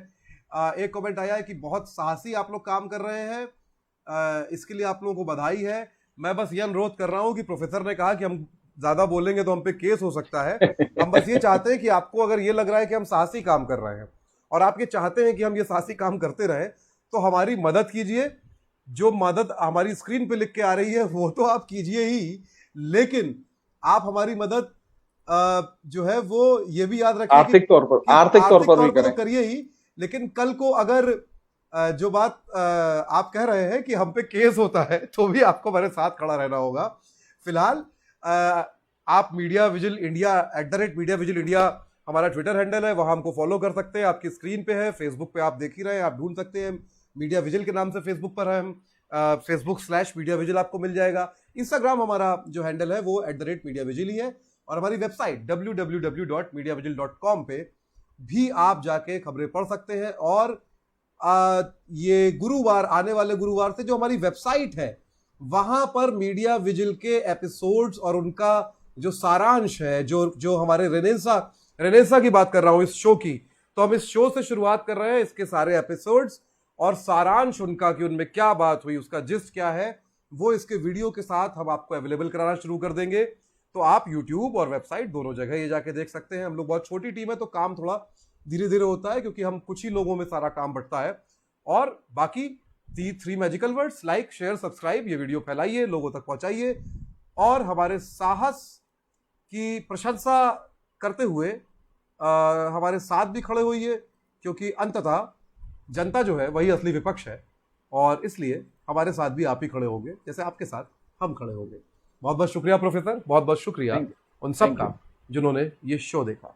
एक कमेंट आया है कि बहुत साहसी आप लोग काम कर रहे हैं। इसके लिए आप लोगों को बधाई है। मैं बस ये अनुरोध कर रहा हूं कि प्रोफेसर ने कहा कि हम ज्यादा बोलेंगे तो हम पे केस हो सकता है। हम बस ये चाहते हैं कि आपको अगर ये लग रहा है कि हम साहसी काम कर रहे हैं और आप ये चाहते हैं कि हम ये साहसी काम करते रहें, तो हमारी मदद कीजिए। जो मदद हमारी स्क्रीन पे लिख के आ रही है वो तो आप कीजिए ही, लेकिन आप हमारी मदद जो है वो ये भी याद रखिए आर्थिक तौर पर, कि आर्थिक तौर पर भी तो करें। करिए ही, लेकिन कल को अगर जो बात आप कह रहे हैं कि हम पे केस होता है तो भी आपको मेरे साथ खड़ा रहना होगा। फिलहाल आप media vigil India @media vigil India हमारा ट्विटर हैंडल है, वहां हमको फॉलो कर सकते हैं। आपकी स्क्रीन पे है, फेसबुक पे आप देख ही रहे हैं, आप ढूंढ सकते हैं, मीडिया विजिल के नाम से फेसबुक पर है हम। Facebook/मीडिया विजिल आपको मिल जाएगा। इंस्टाग्राम हमारा जो हैंडल है वो @मीडिया विजिल ही है, और हमारी वेबसाइट www.mediavigil.com पे भी आप जाके खबरें पढ़ सकते हैं। और ये गुरुवार, आने वाले गुरुवार से जो हमारी वेबसाइट है वहां पर मीडिया विजिल के एपिसोड्स और उनका जो सारांश है, जो हमारे रेनेसा की बात कर रहा हूं इस शो की, तो हम इस शो से शुरुआत कर रहे हैं। इसके सारे एपिसोड्स और सारांश उनका कि उनमें क्या बात हुई, उसका जिस्ट क्या है, वो इसके वीडियो के साथ हम आपको अवेलेबल कराना शुरू कर देंगे। तो आप YouTube और वेबसाइट दोनों जगह ये जाके देख सकते हैं। हम लोग बहुत छोटी टीम है तो काम थोड़ा धीरे धीरे होता है, क्योंकि हम कुछ ही लोगों में सारा काम बढ़ता है। और बाकी 3 magical words, like, share, subscribe, ये वीडियो फैलाइए, लोगों तक पहुंचाइए, और हमारे साहस की प्रशंसा करते हुए हमारे साथ भी खड़े होइए, क्योंकि अंततः जनता जो है वही असली विपक्ष है, और इसलिए हमारे साथ भी आप ही खड़े होंगे जैसे आपके साथ हम खड़े होंगे। बहुत बहुत शुक्रिया प्रोफेसर, बहुत बहुत शुक्रिया उन सब का जिन्होंने ये शो देखा।